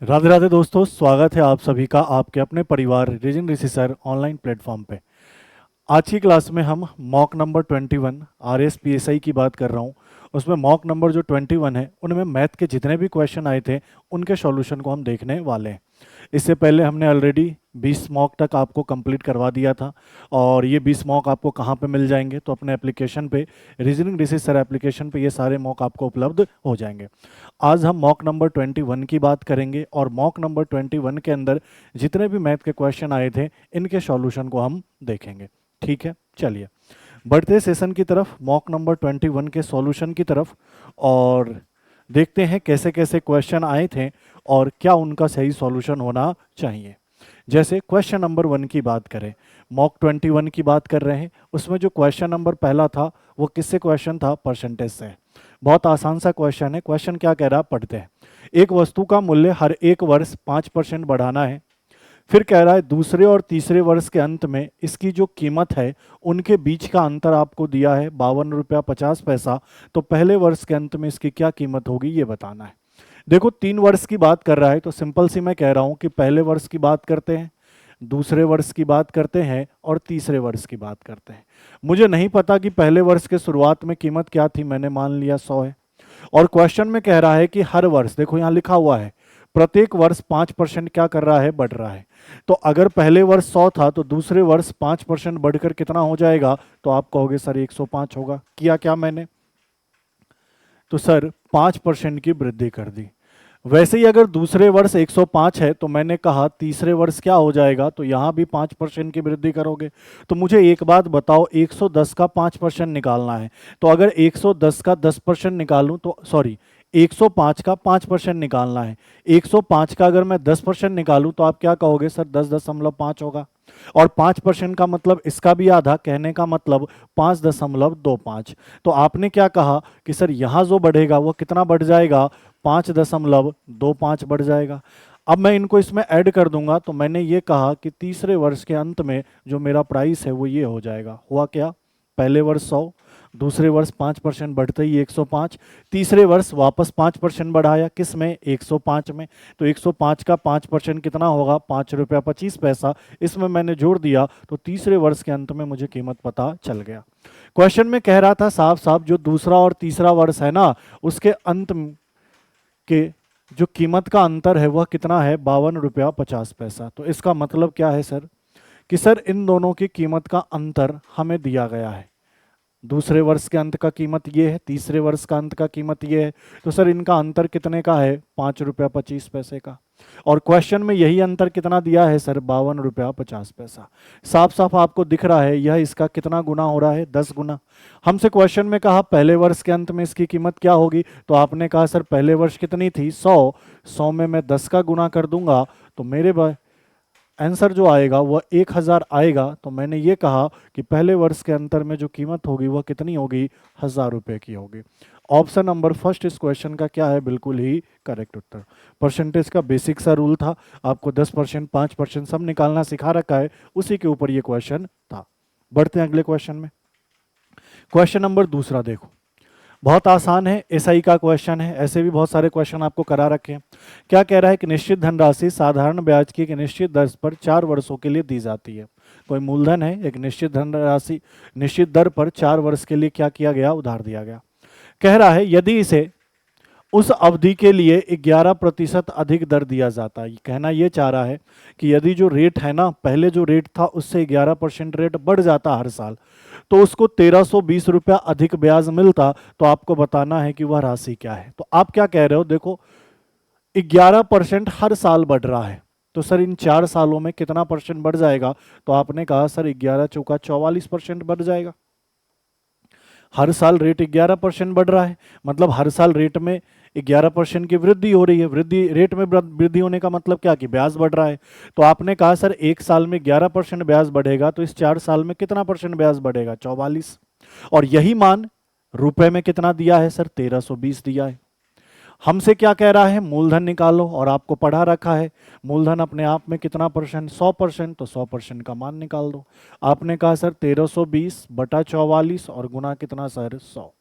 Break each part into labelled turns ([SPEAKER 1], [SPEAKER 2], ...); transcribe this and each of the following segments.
[SPEAKER 1] राधे राधे दोस्तों, स्वागत है आप सभी का आपके अपने परिवार रीजन ऋषि सर ऑनलाइन प्लेटफॉर्म पे। आज की क्लास में हम मॉक नंबर 21 RSPSI की बात कर रहा हूँ। उसमें मॉक नंबर जो 21 है उनमें मैथ के जितने भी क्वेश्चन आए थे उनके सॉल्यूशन को हम देखने वाले हैं। इससे पहले हमने ऑलरेडी 20 मॉक तक आपको कंप्लीट करवा दिया था। और ये 20 मॉक आपको कहाँ पे मिल जाएंगे, तो अपने एप्लीकेशन पे रीजनिंग ऋषि सर एप्लीकेशन पे ये सारे मॉक आपको उपलब्ध हो जाएंगे। आज हम मॉक नंबर 21 की बात करेंगे और मॉक नंबर 21 के अंदर जितने भी मैथ के क्वेश्चन आए थे इनके सॉल्यूशन को हम देखेंगे। ठीक है, चलिए बढ़ते सेशन की तरफ, मॉक नंबर 21 के सॉल्यूशन की तरफ, और देखते हैं कैसे कैसे क्वेश्चन आए थे और क्या उनका सही सॉल्यूशन होना चाहिए। जैसे क्वेश्चन नंबर 1 की बात करें, मॉक 21 की बात कर रहे हैं, उसमें जो क्वेश्चन नंबर पहला था वो किससे क्वेश्चन था, परसेंटेज से। बहुत आसान सा क्वेश्चन है। क्वेश्चन क्या कह रहा है, पढ़ते हैं। एक वस्तु का मूल्य हर एक वर्ष 5% बढ़ाना है। फिर कह रहा है दूसरे और तीसरे वर्ष के अंत में इसकी जो कीमत है उनके बीच का अंतर आपको दिया है 52 रुपया 50 पैसा। तो पहले वर्ष के अंत में इसकी क्या कीमत होगी ये बताना है। देखो 3 वर्ष की बात कर रहा है तो सिंपल सी मैं कह रहा हूं कि पहले वर्ष की बात करते हैं, दूसरे वर्ष की बात करते हैं और तीसरे वर्ष की बात करते हैं। मुझे नहीं पता कि पहले वर्ष के शुरुआत में कीमत क्या थी, मैंने मान लिया 100 है। और क्वेश्चन में कह रहा है कि हर वर्ष, देखो यहां लिखा हुआ है प्रत्येक वर्ष 5% क्या कर रहा है, बढ़ रहा है। तो अगर पहले वर्ष 100 था तो दूसरे वर्ष 5% बढ़कर कितना हो जाएगा, तो आप कहोगे सर 105 होगा। किया क्या मैंने, तो सर 5% की वृद्धि कर दी। वैसे ही अगर दूसरे वर्ष 105 है तो मैंने कहा तीसरे वर्ष क्या हो जाएगा, तो यहां भी 5% की वृद्धि करोगे। तो मुझे एक बात बताओ, 110 का 5% निकालना है। तो अगर 110 का 10% निकालूं तो सॉरी 105 का 5% निकालना है। 105 का अगर मैं 10% निकालूं तो आप क्या कहोगे, सर 10.5 होगा। और 5% का मतलब इसका भी आधा, कहने का मतलब 5.25। तो आपने क्या कहा कि सर यहां जो बढ़ेगा वो कितना बढ़ जाएगा, 5.25 बढ़ जाएगा। अब मैं इनको इसमें ऐड कर दूंगा तो मैंने ये कहा कि तीसरे वर्ष के अंत में जो मेरा प्राइस है वो ये हो जाएगा। हुआ क्या, पहले वर्ष 100, दूसरे वर्ष 5% बढ़ते ही 105, तीसरे वर्ष वापस 5% बढ़ाया, किस में, 105 में। तो 105 का 5% कितना होगा, 5 रुपया 25 पैसा। इसमें मैंने जोड़ दिया तो तीसरे वर्ष के अंत में मुझे कीमत पता चल गया। क्वेश्चन में कह रहा था साफ साफ जो दूसरा और तीसरा वर्ष है ना, उसके अंत के जो कीमत का अंतर है वह कितना है, 52 रुपया 50 पैसा। तो इसका मतलब क्या है सर, कि सर इन दोनों की कीमत का अंतर हमें दिया गया है। दूसरे वर्ष के अंत का कीमत ये है, तीसरे वर्ष का अंत का कीमत ये है। तो सर इनका अंतर कितने का है, 5 रुपया 25 पैसे का। और क्वेश्चन में यही अंतर कितना दिया है सर, 52 रुपया 50 पैसा। साफ साफ आपको दिख रहा है यह इसका कितना गुना हो रहा है, 10 गुना। हमसे क्वेश्चन में कहा पहले वर्ष के अंत में इसकी कीमत क्या होगी, तो आपने कहा सर पहले वर्ष कितनी थी, 100। 100 में मैं 10 का गुना कर दूंगा तो मेरे आंसर जो आएगा वह 1000 आएगा। तो मैंने ये कहा कि पहले वर्ष के अंतर में जो कीमत होगी वह कितनी होगी, 1000 रुपये की होगी। ऑप्शन नंबर फर्स्ट इस क्वेश्चन का क्या है, बिल्कुल ही करेक्ट उत्तर। परसेंटेज का बेसिक सा रूल था, आपको 10% 5% सब निकालना सिखा रखा है, उसी के ऊपर ये क्वेश्चन था। बढ़ते हैं अगले क्वेश्चन में। क्वेश्चन नंबर दूसरा देखो, बहुत आसान है, एसआई का क्वेश्चन है। ऐसे भी बहुत सारे क्वेश्चन आपको करा रखे हैं। क्या कह रहा है कि निश्चित धनराशि साधारण ब्याज की एक निश्चित दर पर 4 वर्षों के लिए दी जाती है। कोई मूलधन है, एक निश्चित धनराशि निश्चित दर पर 4 वर्ष के लिए क्या किया गया, उधार दिया गया। कह रहा है यदि इसे उस अवधि के लिए 11% अधिक दर दिया जाता है। कहना यह चाह रहा है कि यदि जो रेट है ना, पहले जो रेट था उससे 11% रेट बढ़ जाता हर साल, तो उसको 1320 रुपया अधिक ब्याज मिलता। तो आपको बताना है कि वह राशि क्या है। तो आप क्या कह रहे हो, देखो 11% हर साल बढ़ रहा है, तो सर इन 4 सालों में कितना परसेंट बढ़ जाएगा। तो आपने कहा सर 11 चौका 44% बढ़ जाएगा। हर साल रेट 11% बढ़ रहा है, मतलब हर साल रेट में 11% की वृद्धि हो रही है। वृद्धि रेट में वृद्धि होने का मतलब क्या, कि ब्याज बढ़ रहा है। तो आपने कहा सर एक साल में 11% ब्याज बढ़ेगा, तो इस 4 साल में कितना परसेंट ब्याज बढ़ेगा, 44। और यही मान रुपए में कितना दिया है सर, 1320 दिया है। हमसे क्या कह रहा है, मूलधन निकालो, और आपको पढ़ा रखा है मूलधन अपने आप में कितना परसेंट, 100%। तो 100% का मान निकाल दो। आपने कहा सर 1320 बटा 44 और गुना कितना सर, 100।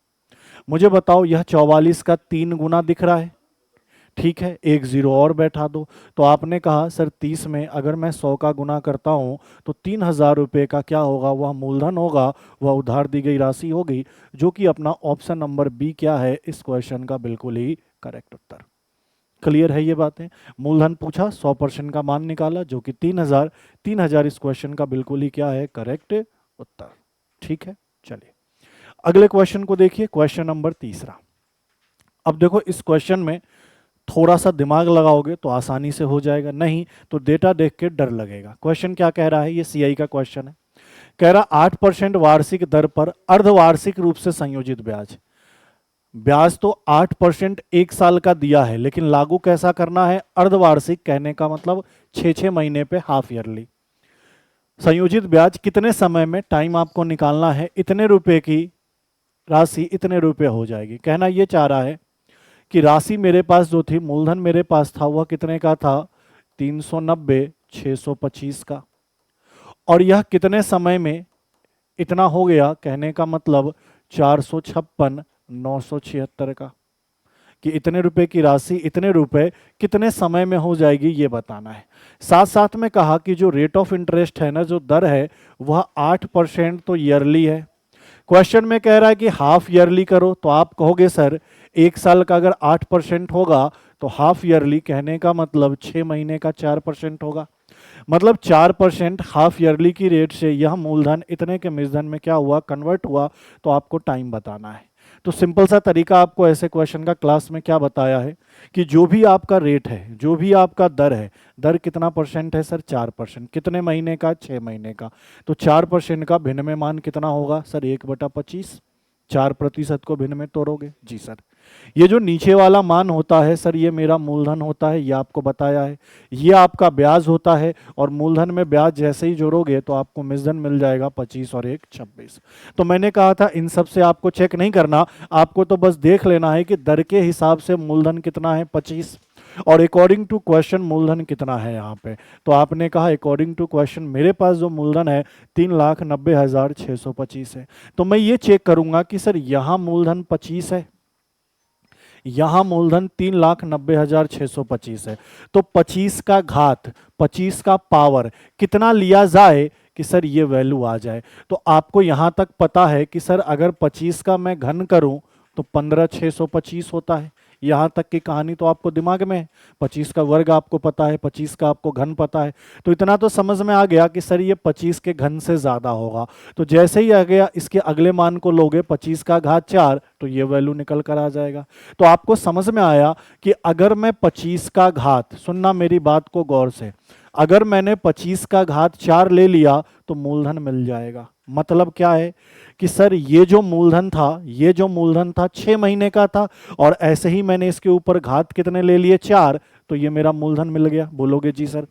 [SPEAKER 1] मुझे बताओ यह 44 का 3 गुना दिख रहा है, ठीक है, एक जीरो और बैठा दो। तो आपने कहा सर 30 में अगर मैं 100 का गुना करता हूँ तो 3,000 रुपये का क्या होगा, वह मूलधन होगा, वह उधार दी गई राशि होगी, जो कि अपना ऑप्शन नंबर बी क्या है इस क्वेश्चन का बिल्कुल ही करेक्ट उत्तर। क्लियर है ये बातें? मूलधन पूछा, 100% का मान निकाला जो कि 3,000, 3,000 इस क्वेश्चन का बिल्कुल ही क्या है, करेक्ट उत्तर। ठीक है, चलिए अगले क्वेश्चन को देखिए, क्वेश्चन नंबर तीसरा। अब देखो इस क्वेश्चन में थोड़ा सा दिमाग लगाओगे तो आसानी से हो जाएगा, नहीं तो डेटा देख के डर लगेगा। क्वेश्चन क्या कह रहा है, ये सीआई का क्वेश्चन है। कह रहा 8% वार्षिक दर पर अर्धवार्षिक रूप से संयोजित ब्याज। ब्याज तो 8% एक साल का दिया है, लेकिन लागू कैसा करना है, अर्धवार्षिक, कहने का मतलब 6-6 महीने पे, हाफ ईयरली। संयोजित ब्याज कितने समय में, टाइम आपको निकालना है, इतने रुपए की राशि इतने रुपए हो जाएगी। कहना ये चाह रहा है कि राशि मेरे पास जो थी, मूलधन मेरे पास था, वह कितने का था, 390 625 का, और यह कितने समय में इतना हो गया, कहने का मतलब 456 976 का, कि इतने रुपए की राशि इतने रुपए कितने समय में हो जाएगी ये बताना है। साथ साथ में कहा कि जो रेट ऑफ इंटरेस्ट है ना, जो दर है, वह 8% तो ईयरली है। क्वेश्चन में कह रहा है कि हाफ ईयरली करो, तो आप कहोगे सर एक साल का अगर 8% होगा तो हाफ ईयरली, कहने का मतलब 6 महीने का 4% होगा, मतलब 4% हाफ ईयरली की रेट से यह मूलधन इतने के मूलधन में क्या हुआ, कन्वर्ट हुआ। तो आपको टाइम बताना है। तो सिंपल सा तरीका आपको ऐसे क्वेश्चन का क्लास में क्या बताया है कि जो भी आपका रेट है, जो भी आपका दर है, दर कितना परसेंट है सर, 4%, कितने महीने का, 6 महीने का, तो 4% का भिन्न में मान कितना होगा सर, 1/25, 4% को भिन्न में तोड़ोगे, जी सर। ये जो नीचे वाला मान होता है सर, ये मेरा मूलधन होता है, ये आपको बताया है। ये आपका ब्याज होता है, और मूलधन में ब्याज जैसे ही जोड़ोगे तो आपको मूलधन मिल जाएगा 25 और 1 26। तो मैंने कहा था इन सब से आपको चेक नहीं करना, आपको तो बस देख लेना है कि दर के हिसाब से मूलधन कितना है, 25, और अकॉर्डिंग टू क्वेश्चन मूलधन कितना है यहाँ पे। तो आपने कहा अकॉर्डिंग टू क्वेश्चन मेरे पास जो मूलधन है 3,90,625 है। तो मैं ये चेक करूंगा कि सर यहाँ मूलधन 25 है, यहां मूलधन 3,90,625 है, तो 25 का घात, 25 का पावर कितना लिया जाए कि सर ये वैल्यू आ जाए। तो आपको यहां तक पता है कि सर अगर 25 का मैं घन करूं तो 15,625 होता है। यहां तक की कहानी तो आपको दिमाग में है, 25 का वर्ग आपको पता है, 25 का आपको घन पता है, तो इतना तो समझ में आ गया कि सर ये 25 के घन से ज्यादा होगा। तो जैसे ही आ गया इसके अगले मान को लोगे 25 का घात 4, तो ये वैल्यू निकल कर आ जाएगा। तो आपको समझ में आया कि अगर मैं 25 का घात, सुनना मेरी बात को गौर से, अगर मैंने 25 का घात 4 ले लिया तो मूलधन मिल जाएगा। मतलब क्या है कि सर ये जो मूलधन था, ये जो मूलधन था 6 महीने का था, और ऐसे ही मैंने इसके ऊपर घात कितने ले लिए, 4, तो ये मेरा मूलधन मिल गया। बोलोगे जी सर।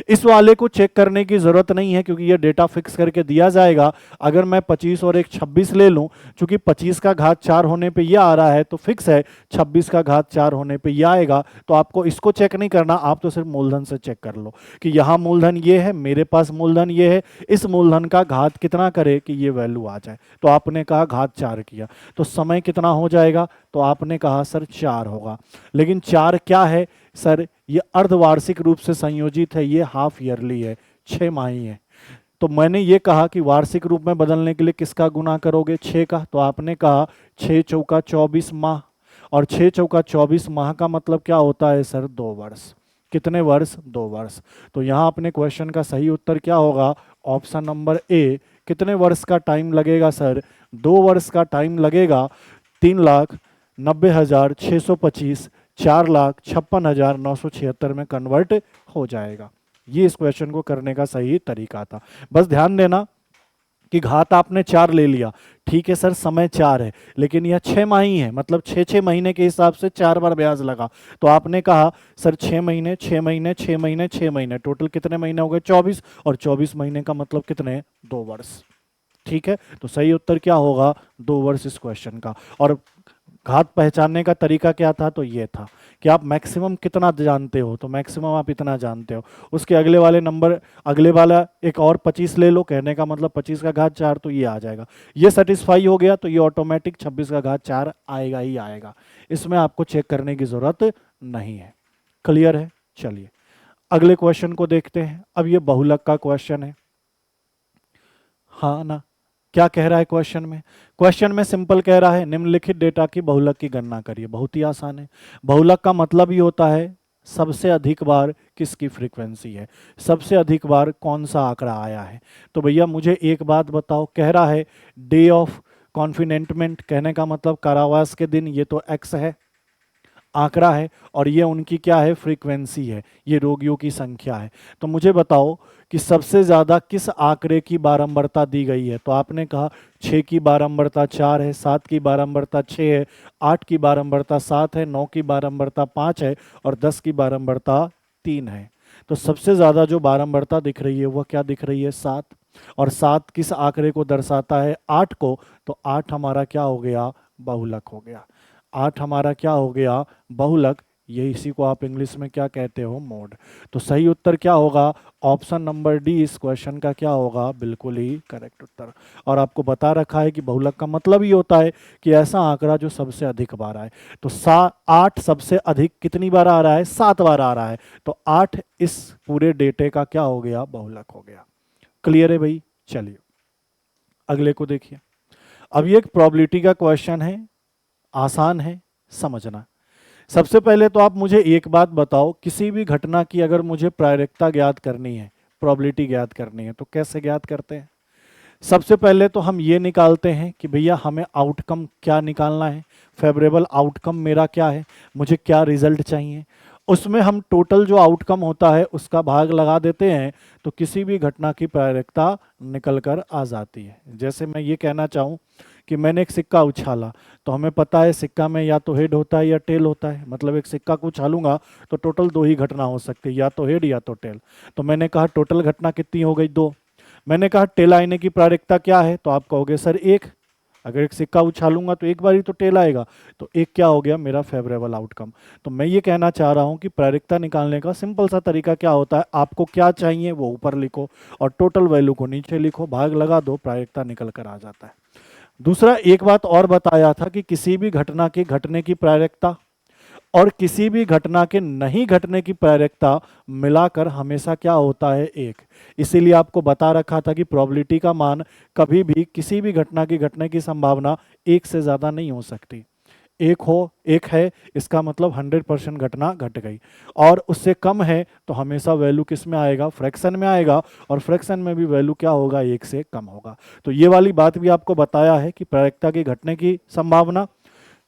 [SPEAKER 1] इस वाले को चेक करने की जरूरत नहीं है क्योंकि ये डेटा फिक्स करके दिया जाएगा। अगर मैं 25 और 1 26 ले लूं, चूंकि 25 का घात 4 होने पे ये आ रहा है तो फिक्स है, 26 का घात 4 होने पे ये आएगा। तो आपको इसको चेक नहीं करना, आप तो सिर्फ मूलधन से चेक कर लो कि यहाँ मूलधन ये है, मेरे पास मूलधन ये है, इस मूलधन का घात कितना करे कि ये वैल्यू आ जाए। तो आपने कहा घात 4 किया, तो समय कितना हो जाएगा, तो आपने कहा सर 4 होगा। लेकिन 4 क्या है सर, ये अर्धवार्षिक रूप से संयोजित है, ये हाफ ईयरली है, 6 माही है। तो मैंने ये कहा कि वार्षिक रूप में बदलने के लिए किसका गुना करोगे, 6 का। तो आपने कहा 6 चौका 24 माह, और 6 चौका 24 माह का मतलब क्या होता है सर, 2 वर्ष। कितने वर्ष, 2 वर्ष। तो यहाँ अपने क्वेश्चन का सही उत्तर क्या होगा, ऑप्शन नंबर ए। कितने वर्ष का टाइम लगेगा सर, 2 वर्ष का टाइम लगेगा। 3,90,625 4,56,976 में कन्वर्ट हो जाएगा। ये इस क्वेश्चन को करने का सही तरीका था। बस ध्यान देना कि घात आपने 4 ले लिया, ठीक है सर, समय 4 है, लेकिन यह 6 माही है, मतलब 6-6 महीने के हिसाब से 4 बार ब्याज लगा। तो आपने कहा सर 6 महीने 6 महीने 6 महीने 6 महीने, टोटल कितने महीने हो गए, 24, और 24 महीने का मतलब कितने, 2 वर्ष। ठीक है, तो सही उत्तर क्या होगा, 2 वर्ष इस क्वेश्चन का। और घात पहचानने का तरीका क्या था, तो ये था कि आप मैक्सिमम कितना जानते हो, तो मैक्सिमम आप इतना जानते हो, उसके अगले वाले नंबर, अगले वाला एक और 25 ले लो, कहने का मतलब 25 का घात 4, तो ये आ जाएगा। ये सेटिस्फाई हो गया तो ये ऑटोमेटिक 26 का घात 4 आएगा ही आएगा, इसमें आपको चेक करने की जरूरत नहीं है। क्लियर है? चलिए अगले क्वेश्चन को देखते हैं। अब ये बहुलक का क्वेश्चन है, हाँ ना? क्या कह रहा है क्वेश्चन में? क्वेश्चन में सिंपल कह रहा है निम्नलिखित डेटा की बहुलक की गणना करिए। बहुत ही आसान है। बहुलक का मतलब ही होता है सबसे अधिक बार किसकी फ्रीक्वेंसी है, सबसे अधिक बार कौन सा आंकड़ा आया है। तो भैया मुझे एक बात बताओ, कह रहा है डे ऑफ कॉन्फिनेंटमेंट, कहने का मतलब कारावास के दिन, ये तो एक्स है, आंकड़ा है, और ये उनकी क्या है, फ्रीक्वेंसी है, ये रोगियों की संख्या है। तो मुझे बताओ कि सबसे ज़्यादा किस आंकड़े की बारंबारता दी गई है। तो आपने कहा 6 की बारंबारता 4 है, 7 की बारंबारता 6 है, 8 की बारंबारता 7 है, 9 की बारंबारता 5 है और 10 की बारंबारता 3 है। तो सबसे ज़्यादा जो बारंबारता दिख रही है वह क्या दिख रही है, 7। और 7 किस आंकड़े को दर्शाता है, 8 को। तो 8 हमारा क्या हो गया, बहुलक हो गया। 8 हमारा क्या हो गया, बहुलक। ये इसी को आप इंग्लिश में क्या कहते हो, मोड। तो सही उत्तर क्या होगा, ऑप्शन नंबर डी इस क्वेश्चन का क्या होगा, बिल्कुल ही करेक्ट उत्तर। और आपको बता रखा है कि बहुलक का मतलब ही होता है कि ऐसा आंकड़ा जो सबसे अधिक बार आए। तो 8 सबसे अधिक कितनी बार आ रहा है, 7 बार आ रहा है। तो 8 इस पूरे डेटे का क्या हो गया, बहुलक हो गया। क्लियर है भाई? चलिए अगले को देखिए। अब ये एक प्रोबेबिलिटी का क्वेश्चन है, आसान है समझना। सबसे पहले तो आप मुझे एक बात बताओ, किसी भी घटना की अगर मुझे प्रायिकता ज्ञात करनी है, प्रोबेबिलिटी ज्ञात करनी है, तो कैसे ज्ञात करते हैं? सबसे पहले तो हम ये निकालते हैं कि भैया हमें आउटकम क्या निकालना है, फेवरेबल आउटकम मेरा क्या है, मुझे क्या रिजल्ट चाहिए। उसमें हम टोटल जो आउटकम होता है उसका भाग लगा देते हैं, तो किसी भी घटना की प्रायिकता निकल कर आ जाती है। जैसे मैं ये कहना चाहूँ कि मैंने एक सिक्का उछाला, तो हमें पता है सिक्का में या तो हेड होता है या टेल होता है। मतलब एक सिक्का को उछालूंगा तो टोटल 2 ही घटना हो सकती है, या तो हेड या तो टेल। तो मैंने कहा टोटल घटना कितनी हो गई, 2। मैंने कहा टेल आने की प्रायिकता क्या है, तो आप कहोगे सर 1। अगर एक सिक्का उछालूंगा तो एक बार ही तो टेल आएगा, तो 1 क्या हो गया, मेरा फेवरेबल आउटकम। तो मैं ये कहना चाह रहा हूँ कि प्रायिकता निकालने का सिंपल सा तरीका क्या होता है, आपको क्या चाहिए वो ऊपर लिखो और टोटल वैल्यू को नीचे लिखो, भाग लगा दो, प्रायिकता निकल कर आ जाता है। दूसरा एक बात और बताया था कि किसी भी घटना के घटने की प्रायिकता और किसी भी घटना के नहीं घटने की प्रायिकता मिलाकर हमेशा क्या होता है, 1। इसीलिए आपको बता रखा था कि प्रोबेबिलिटी का मान कभी भी किसी भी घटना की घटने की संभावना 1 से ज़्यादा नहीं हो सकती। 1 है इसका मतलब 100% घटना घट गई, और उससे कम है तो हमेशा वैल्यू किस में आएगा, फ्रैक्शन में आएगा, और फ्रैक्शन में भी वैल्यू क्या होगा, 1 से कम होगा। तो ये वाली बात भी आपको बताया है कि प्रायिकता की घटने की संभावना,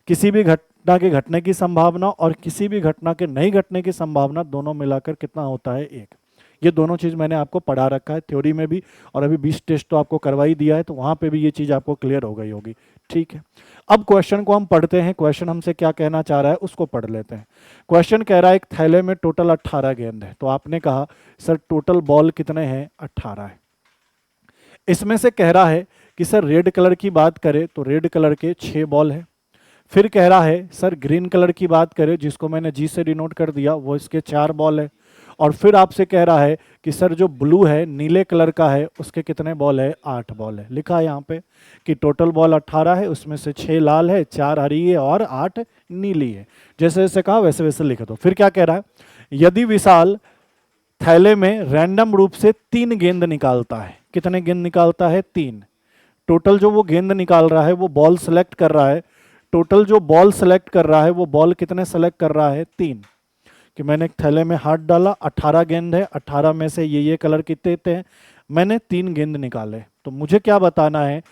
[SPEAKER 1] किसी भी घटना के घटने की संभावना और किसी भी घटना के नहीं घटने की संभावना दोनों मिलाकर कितना होता है, 1। ये दोनों चीज़ मैंने आपको पढ़ा रखा है थ्योरी में भी, और अभी 20 टेस्ट तो आपको करवा ही दिया है, तो वहाँ पे भी ये चीज़ आपको क्लियर हो गई होगी। ठीक है, अब क्वेश्चन को हम पढ़ते हैं। क्वेश्चन हमसे क्या कहना चाह रहा है उसको पढ़ लेते हैं। क्वेश्चन कह रहा है एक थैले में टोटल 18 गेंद है। तो आपने कहा सर टोटल बॉल कितने हैं, 18 है। इसमें से कह रहा है कि सर रेड कलर की बात करें तो रेड कलर के 6 बॉल है। फिर कह रहा है सर ग्रीन कलर की बात करें, जिसको मैंने जी से डिनोट कर दिया, वो इसके 4 बॉल है। और फिर आपसे कह रहा है कि सर जो ब्लू है, नीले कलर का है, उसके कितने बॉल है, 8 बॉल है। लिखा है यहाँ पे कि टोटल बॉल 18 है, उसमें से 6 लाल है, 4 हरी है और 8 नीली है। जैसे जैसे कहा वैसे वैसे लिख दो। फिर क्या कह रहा है, यदि विशाल थैले में रैंडम रूप से 3 गेंद निकालता है। कितने गेंद निकालता है, 3। टोटल जो वो गेंद निकाल रहा है, वो बॉल सेलेक्ट कर रहा है, टोटल जो बॉल सेलेक्ट कर रहा है वो बॉल कितने सेलेक्ट कर रहा है, 3। कि मैंने एक थैले में हाथ डाला, 18 गेंद है, 18 में से ये कलर कितने थे, मैंने 3 गेंद निकाले। तो मुझे क्या बताना है,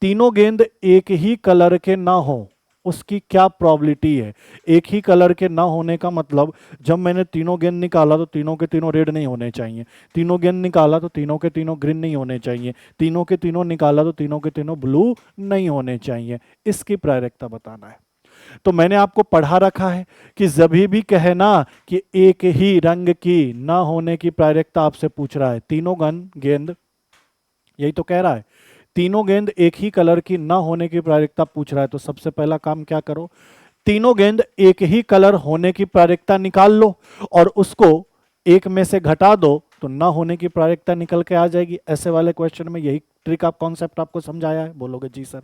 [SPEAKER 1] तीनों गेंद एक ही कलर के ना हो उसकी क्या प्रोबेबिलिटी है। एक ही कलर के ना होने का मतलब, जब मैंने तीनों गेंद निकाला तो तीनों के तीनों रेड नहीं होने चाहिए, तीनों गेंद निकाला तो तीनों के तीनों ग्रीन नहीं होने चाहिए, तीनों के तीनों निकाला तो तीनों के तीनों ब्लू नहीं होने चाहिए। इसकी प्रायिकता बताना है। तो मैंने आपको पढ़ा रखा है कि जब भी कहना कि एक ही रंग की ना होने की प्रायिकता आपसे पूछ रहा है, तीनों गेंद, यही तो कह रहा है, तीनों गेंद एक ही कलर की ना होने की प्रायिकता पूछ रहा है, तो सबसे पहला काम क्या करो, तीनों गेंद एक ही कलर होने की प्रायिकता निकाल लो और उसको एक में से घटा दो, तो ना होने की प्रायिकता निकल के आ जाएगी। ऐसे वाले क्वेश्चन में यही ट्रिक आप कॉन्सेप्ट आपको समझाया है। बोलोगे जी सर।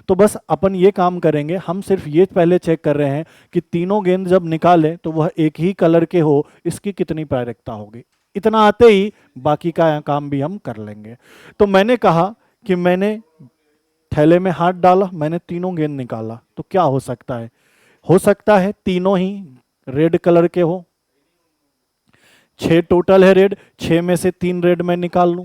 [SPEAKER 1] तो बस अपन ये काम करेंगे, हम सिर्फ ये पहले चेक कर रहे हैं कि तीनों गेंद जब निकालें तो वह एक ही कलर के हो, इसकी कितनी प्रायिकता होगी। इतना आते ही बाकी का काम भी हम कर लेंगे। तो मैंने कहा कि मैंने थैले में हाथ डाला, मैंने तीनों गेंद निकाला, तो क्या हो सकता है तीनों ही रेड कलर के हो। 6 टोटल है रेड, 6 में से 3 रेड मैं निकाल लूं।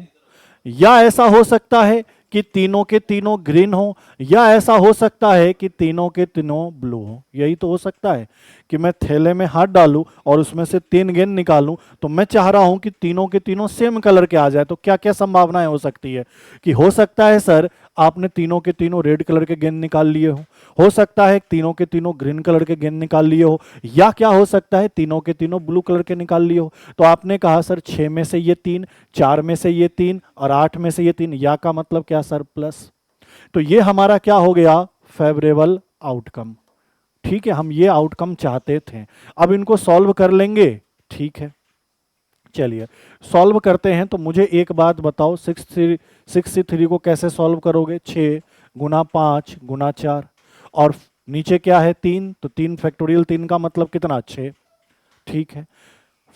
[SPEAKER 1] या ऐसा हो सकता है कि तीनों के तीनों ग्रीन हो, या ऐसा हो सकता है कि तीनों के तीनों ब्लू हो। यही तो हो सकता है कि मैं थैले में हाथ डालूं और उसमें से 3 गेंद निकालूं, तो मैं चाह रहा हूं कि तीनों के तीनों सेम कलर के आ जाए। तो क्या क्या संभावनाएं हो सकती है कि हो सकता है सर आपने तीनों के तीनों रेड कलर के गेंद निकाल लिए हो सकता है तीनों के तीनों ग्रीन कलर के गेंद निकाल लिए हो, या क्या हो सकता है तीनों के तीनों ब्लू कलर के निकाल लिए हो। तो आपने कहा सर 6 में से ये 3, 4 में से ये 3 और 8 में से ये 3, या का मतलब क्या सर प्लस। तो ये हमारा क्या हो गया, फेवरेबल आउटकम। ठीक है, हम ये आउटकम चाहते थे। अब इनको सॉल्व कर लेंगे। ठीक है, चलिए सॉल्व करते हैं। तो मुझे एक बात बताओ, 63 को कैसे सॉल्व करोगे। 6 गुना 5 गुना 4, और नीचे क्या है 3, तो 3 फैक्टोरियल 3 का मतलब कितना 6। ठीक है,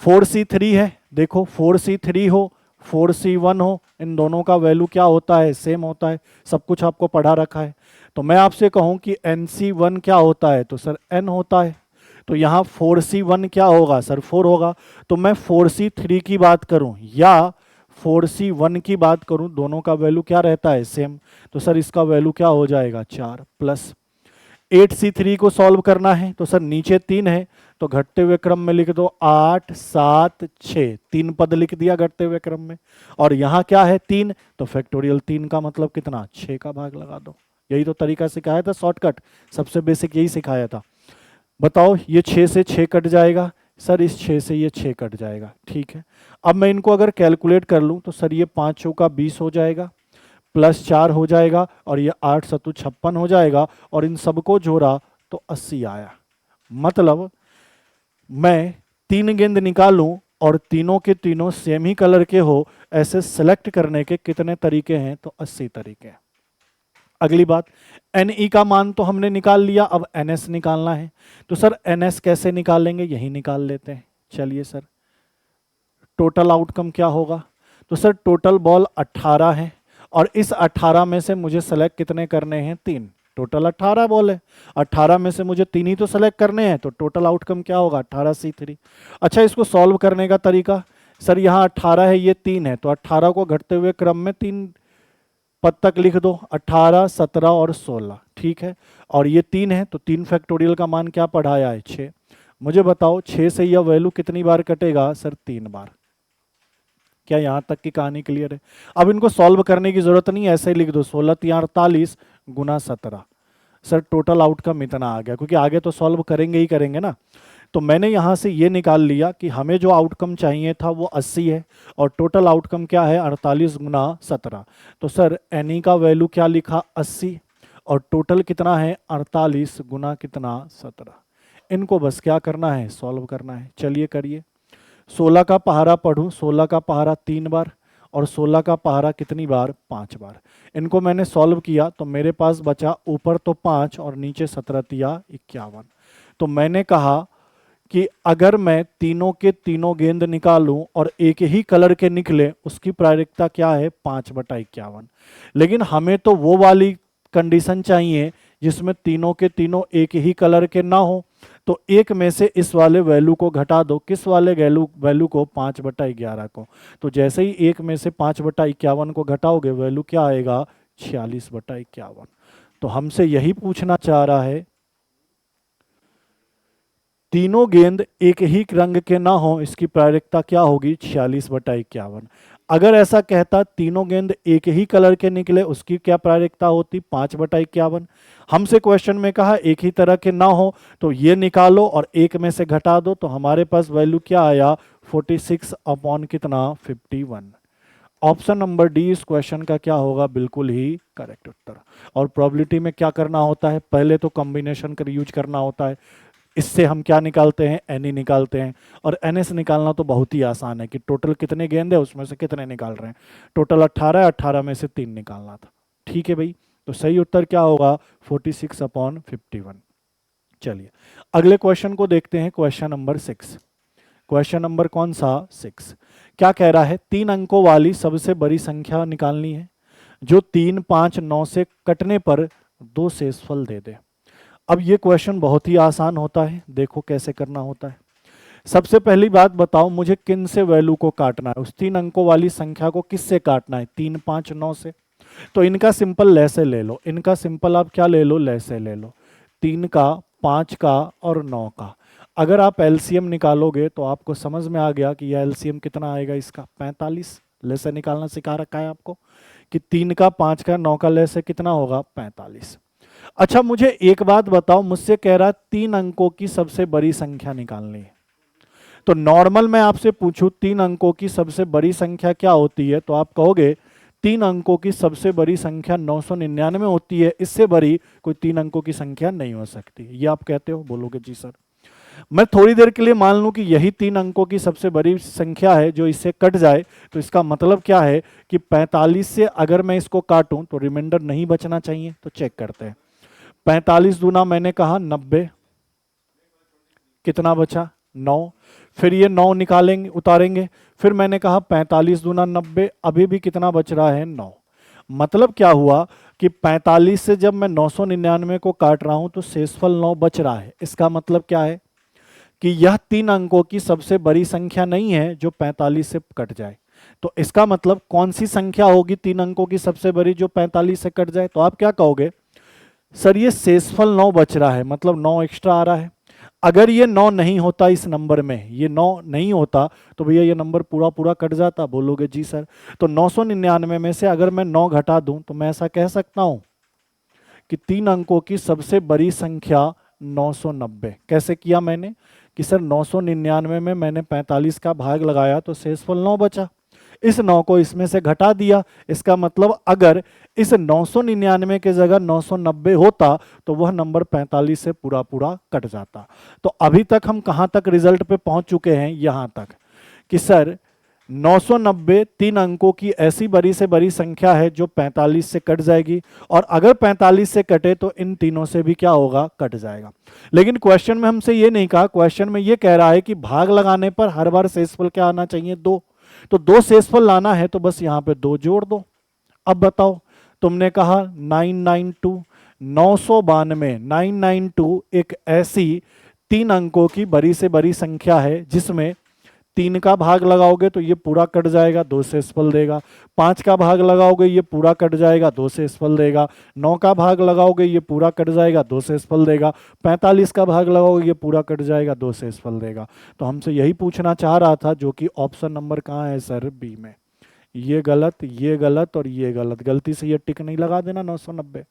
[SPEAKER 1] 4C3 है, देखो 4C3 हो 4C1 हो, इन दोनों का वैल्यू क्या होता है, सेम होता है। सब कुछ आपको पढ़ा रखा है। तो मैं आपसे कहूं कि NC1 क्या होता है, तो सर N होता है। तो यहाँ 4C1 क्या होगा सर 4 होगा। तो मैं 4C3 की बात करूं या 4C1 की बात करूं, दोनों का वैल्यू क्या रहता है, सेम। तो सर इसका वैल्यू क्या हो जाएगा 4 प्लस 8C3 को सॉल्व करना है। तो सर नीचे 3 है, तो घटते हुए क्रम में लिख दो 8 7 6, 3 पद लिख दिया घटते हुए क्रम में। और यहाँ क्या है 3, तो फैक्टोरियल 3 का मतलब कितना 6 का भाग लगा दो। यही तो तरीका सिखाया था, शॉर्टकट सबसे बेसिक यही सिखाया था। बताओ ये 6 से 6 कट जाएगा, सर इस 6 से ये 6 कट जाएगा। ठीक है, अब मैं इनको अगर कैलकुलेट कर लूँ तो सर ये 5 चौका 20 हो जाएगा, प्लस 4 हो जाएगा, और ये 8 सत्तू 56 हो जाएगा, और इन सबको जोड़ा तो 80 आया। मतलब मैं 3 गेंद निकालूं और तीनों के तीनों सेम ही कलर के हो, ऐसे सेलेक्ट करने के कितने तरीके हैं, तो 80 तरीके। अगली बात, NE का मान तो हमने निकाल लिया, अब NS निकालना है। तो सर NS कैसे निकालेंगे, यही निकाल लेते हैं। चलिए सर, टोटल आउटकम क्या होगा। तो सर टोटल बॉल 18 है, और इस 18 में से मुझे सेलेक्ट कितने करने हैं, 3। टोटल 18 बॉल है, 18 में से मुझे 3 ही तो सेलेक्ट करने हैं, तो टोटल आउटकम क्या होगा 18C3। अच्छा, इसको सॉल्व करने का तरीका, सर यहाँ 18 है, ये 3 है, तो 18 को घटते हुए क्रम में 3 पद तक लिख दो, 18 17 और 16। ठीक है, और ये 3 है, तो 3 फैक्टोरियल का मान क्या पढ़ाया है 6। मुझे बताओ 6 से यह वैल्यू कितनी बार कटेगा, सर 3 बार। क्या यहां तक की कहानी क्लियर है। अब इनको सॉल्व करने की जरूरत नहीं है, ऐसे ही लिख दो 16 3 48 गुना 17। सर टोटल आउटकम इतना आ गया, क्योंकि आगे तो सॉल्व करेंगे ही करेंगे ना। तो मैंने यहां से ये निकाल लिया कि हमें जो आउटकम चाहिए था वो 80 है, और टोटल आउटकम क्या है 48 गुना 17। तो सर NE का वैल्यू क्या लिखा 80, और टोटल कितना है 48 गुना कितना 17। इनको बस क्या करना है, सॉल्व करना है। चलिए करिए। 16 का पहारा पढ़ूं, 16 का पहारा 3 बार, और 16 का पहारा कितनी बार 5 बार। इनको मैंने सॉल्व किया तो मेरे पास बचा ऊपर तो 5 और नीचे 17 तिया 51। तो मैंने कहा कि अगर मैं तीनों के तीनों गेंद निकालूं और एक ही कलर के निकले, उसकी प्रायिकता क्या है 5/51। लेकिन हमें तो वो वाली कंडीशन चाहिए जिसमें तीनों के तीनों एक ही कलर के ना हो। तो एक में से इस वाले वैल्यू को घटा दो, किस वाले वैल्यू को 5/11 को। तो जैसे ही एक में से 5/51 को घटाओगे, वैल्यू क्या आएगा 46/51। तो हमसे यही पूछना चाह रहा है, तीनों गेंद एक ही रंग के ना हो, इसकी प्रायिकता क्या होगी 46/51। अगर ऐसा कहता तीनों गेंद एक ही कलर के निकले, उसकी क्या प्रायिकता होती 5/51। हमसे क्वेश्चन में कहा एक ही तरह के ना हो, तो ये निकालो और एक में से घटा दो, तो हमारे पास वैल्यू क्या आया 46 अपॉन कितना 51। ऑप्शन नंबर डी इस क्वेश्चन का क्या होगा, बिल्कुल ही करेक्ट उत्तर। और प्रोबेबिलिटी में क्या करना होता है, पहले तो कॉम्बिनेशन कर यूज करना होता है। इससे हम क्या निकालते हैं, एन निकालते हैं। और एन से निकालना तो बहुत ही आसान है कि टोटल कितने गेंद है उसमें से कितने निकाल रहे हैं। टोटल 18 है, 18 में से 3 निकालना था। ठीक है भाई, तो सही उत्तर क्या होगा, 46/51। चलिए अगले क्वेश्चन को देखते हैं, क्वेश्चन नंबर 6। क्वेश्चन नंबर कौन सा, 6। क्या कह रहा है, 3 अंकों वाली सबसे बड़ी संख्या निकालनी है जो 3, 5, 9 से कटने पर 2 शेषफल दे दे। अब ये क्वेश्चन बहुत ही आसान होता है, देखो कैसे करना होता है। सबसे पहली बात बताओ मुझे किन से वैल्यू को काटना है, उस 3 अंकों वाली संख्या को किससे काटना है, 3, 5, 9 से। तो इनका सिंपल लैसे ले लो, इनका सिंपल आप क्या ले लो, लैसे ले लो, 3 का, 5 का और 9 का। अगर आप एलसीएम निकालोगे तो आपको समझ में आ गया कि यह एलसीएम कितना आएगा इसका, 45। लैसे निकालना सिखा रखा है आपको कि 3 का, 5 का, 9 का लैसे कितना होगा, 45। अच्छा मुझे एक बात बताओ, मुझसे कह रहा है 3 अंकों की सबसे बड़ी संख्या निकालनी है। तो नॉर्मल मैं आपसे पूछूं 3 अंकों की सबसे बड़ी संख्या क्या होती है, तो आप कहोगे 3 अंकों की सबसे बड़ी संख्या 999 होती है, इससे बड़ी कोई 3 अंकों की संख्या नहीं हो सकती। ये आप कहते हो, बोलोगे जी सर। मैं थोड़ी देर के लिए मान लूं कि यही 3 अंकों की सबसे बड़ी संख्या है जो इससे कट जाए, तो इसका मतलब क्या है कि 45 से अगर मैं इसको काटूं तो रिमाइंडर नहीं बचना चाहिए। तो चेक करते हैं, 45 दूना मैंने कहा 90, कितना बचा, 9। फिर ये 9 निकालेंगे, उतारेंगे, फिर मैंने कहा 45 दूना 90, अभी भी कितना बच रहा है, 9। मतलब क्या हुआ कि 45 से जब मैं 999 को काट रहा हूं तो शेषफल 9 बच रहा है। इसका मतलब क्या है कि यह 3 अंकों की सबसे बड़ी संख्या नहीं है जो 45 से कट जाए। तो इसका मतलब कौन सी संख्या होगी 3 अंकों की सबसे बड़ी जो 45 से कट जाए, तो आप क्या कहोगे, सर ये शेषफल 9 बच रहा है, मतलब 9 एक्स्ट्रा आ रहा है। अगर ये 9 नहीं होता इस नंबर में, ये 9 नहीं होता तो भैया ये नंबर पूरा पूरा कट जाता, बोलोगे जी सर। तो 999 में से अगर मैं 9 घटा दूं तो मैं ऐसा कह सकता हूं कि 3 अंकों की सबसे बड़ी संख्या 990। कैसे किया मैंने कि सर 999 में मैंने 45 का भाग लगाया तो शेषफल 9 बचा, इस 9 को इसमें से घटा दिया। इसका मतलब अगर इस 999 के जगह 990 होता तो वह नंबर 45 से पूरा पूरा कट जाता। तो अभी तक हम कहां तक रिजल्ट पे पहुंच चुके हैं, यहां तक कि सर 990 3 अंकों की ऐसी बड़ी से बड़ी संख्या है जो 45 से कट जाएगी, और अगर 45 से कटे तो इन तीनों से भी क्या होगा, कट जाएगा। लेकिन क्वेश्चन में हमसे ये नहीं कहा, क्वेश्चन में ये कह रहा है कि भाग लगाने पर हर बार शेषफल क्या आना चाहिए, 2। तो 2 शेषफल लाना है तो बस यहां पे 2 जोड़ दो। अब बताओ, तुमने कहा 992, 992, 992 एक ऐसी 3 अंकों की बड़ी से बड़ी संख्या है जिसमें 3 का भाग लगाओगे तो ये पूरा कट जाएगा, 2 शेषफल देगा। 5 का भाग लगाओगे ये पूरा कट जाएगा, 2 शेषफल देगा। 9 का भाग लगाओगे ये पूरा कट जाएगा, 2 शेषफल देगा। 45 का भाग लगाओगे ये पूरा कट जाएगा, 2 शेषफल देगा। तो हमसे यही पूछना चाह रहा था, जो कि ऑप्शन नंबर कहाँ है सर, बी में। ये गलत, ये गलत और ये गलत, गलती से ये टिक नहीं लगा देना 990,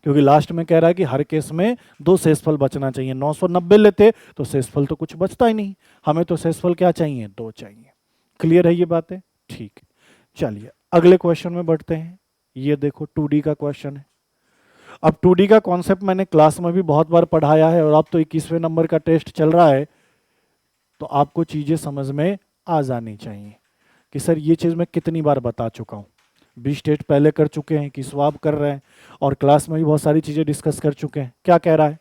[SPEAKER 1] क्योंकि लास्ट में कह रहा है कि हर केस में 2 शेषफल बचना चाहिए। 990 लेते तो शेषफल तो कुछ बचता ही नहीं, हमें तो शेषफल क्या चाहिए, 2 चाहिए। क्लियर है ये बातें, ठीक है। चलिए अगले क्वेश्चन में बढ़ते हैं। ये देखो 2D का क्वेश्चन है। अब 2D का कॉन्सेप्ट मैंने क्लास में भी बहुत बार पढ़ाया है, और अब तो 21वें नंबर का टेस्ट चल रहा है, तो आपको चीजें समझ में आ जानी चाहिए कि सर ये चीज मैं कितनी बार बता चुका हूँ। 20 टेस्ट पहले कर चुके हैं, कि स्वाब कर रहे हैं, और क्लास में भी बहुत सारी चीजें डिस्कस कर चुके हैं। क्या कह रहा है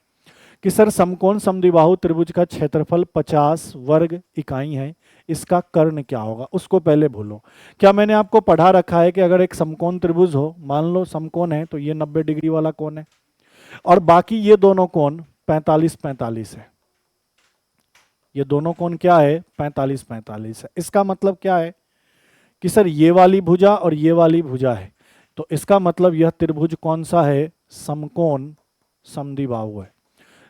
[SPEAKER 1] कि सर समकोण समद्विबाहु त्रिभुज का क्षेत्रफल 50 वर्ग इकाई है, इसका कर्ण क्या होगा। उसको पहले भूलो। क्या मैंने आपको पढ़ा रखा है कि अगर एक समकोण त्रिभुज हो, मान लो समकोण है, तो ये 90 डिग्री वाला कोण है, और बाकी ये दोनों कोण 45-45 है। ये दोनों कोण क्या है, 45-45 है। इसका मतलब क्या है कि सर ये वाली भुजा और ये वाली भुजा है, तो इसका मतलब यह त्रिभुज कौन सा है, समकोण समद्विबाहु है।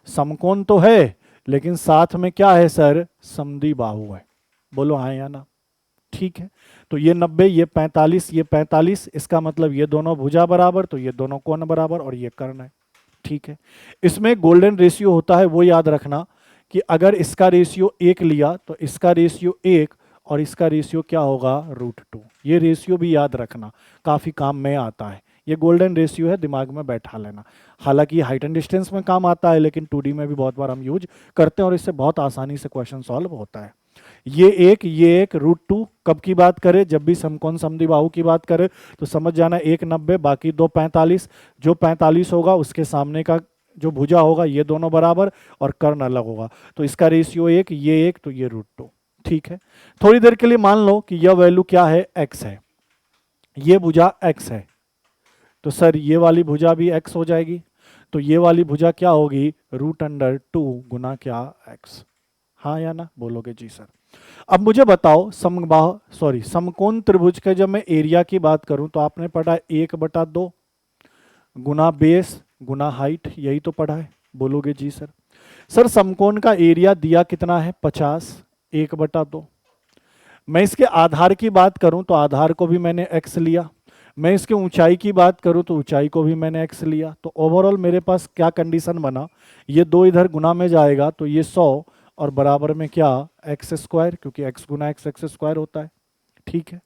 [SPEAKER 1] समकोण तो है, लेकिन साथ में क्या है सर, समद्विबाहु है। बोलो हाँ या ना, ठीक है। तो ये 90, ये 45, ये 45, इसका मतलब ये दोनों भुजा बराबर, तो ये दोनों कोण बराबर, और ये कर्ण है, ठीक है। इसमें गोल्डन रेशियो होता है, वो याद रखना कि अगर इसका रेशियो 1 लिया तो इसका रेशियो 1, और इसका रेशियो क्या होगा, √2। ये रेशियो भी याद रखना, काफी काम में आता है। ये गोल्डन रेशियो है, दिमाग में बैठा लेना। हालांकि हाइट एंड डिस्टेंस में काम आता है, लेकिन 2D में भी बहुत बार हम यूज करते हैं और इससे बहुत आसानी से क्वेश्चन सॉल्व होता है। ये एक √2 कब की बात करें, जब भी समकोण समद्विबाहु की बात करें तो समझ जाना 1 90 बाकी 2 45, जो 45 होगा उसके सामने का जो भुजा होगा ये दोनों बराबर और कर्ण अलग होगा, तो इसका रेशियो 1, ये 1 तो ये √2। ठीक है, थोड़ी देर के लिए मान लो कि यह वैल्यू क्या है, x है, ये भुजा x है, तो सर ये वाली भुजा भी x हो जाएगी, तो ये वाली भुजा क्या होगी, √2 गुना क्या x। हाँ या ना बोलोगे जी सर। अब मुझे बताओ समकोण त्रिभुज के जब मैं एरिया की बात करूं तो आपने पढ़ा 1/2 गुना बेस गुना हाइट, यही तो पढ़ा है, बोलोगे जी सर। सर समकोण का एरिया दिया कितना है 50, 1/2। मैं इसके आधार की बात करूं तो आधार को भी मैंने x लिया, मैं इसके ऊंचाई की बात करूं तो ऊंचाई को भी मैंने x लिया, तो ओवरऑल मेरे पास क्या कंडीशन बना, ये 2 इधर गुना में जाएगा तो ये 100 और बराबर में क्या x², क्योंकि x गुना x होता है। ठीक है,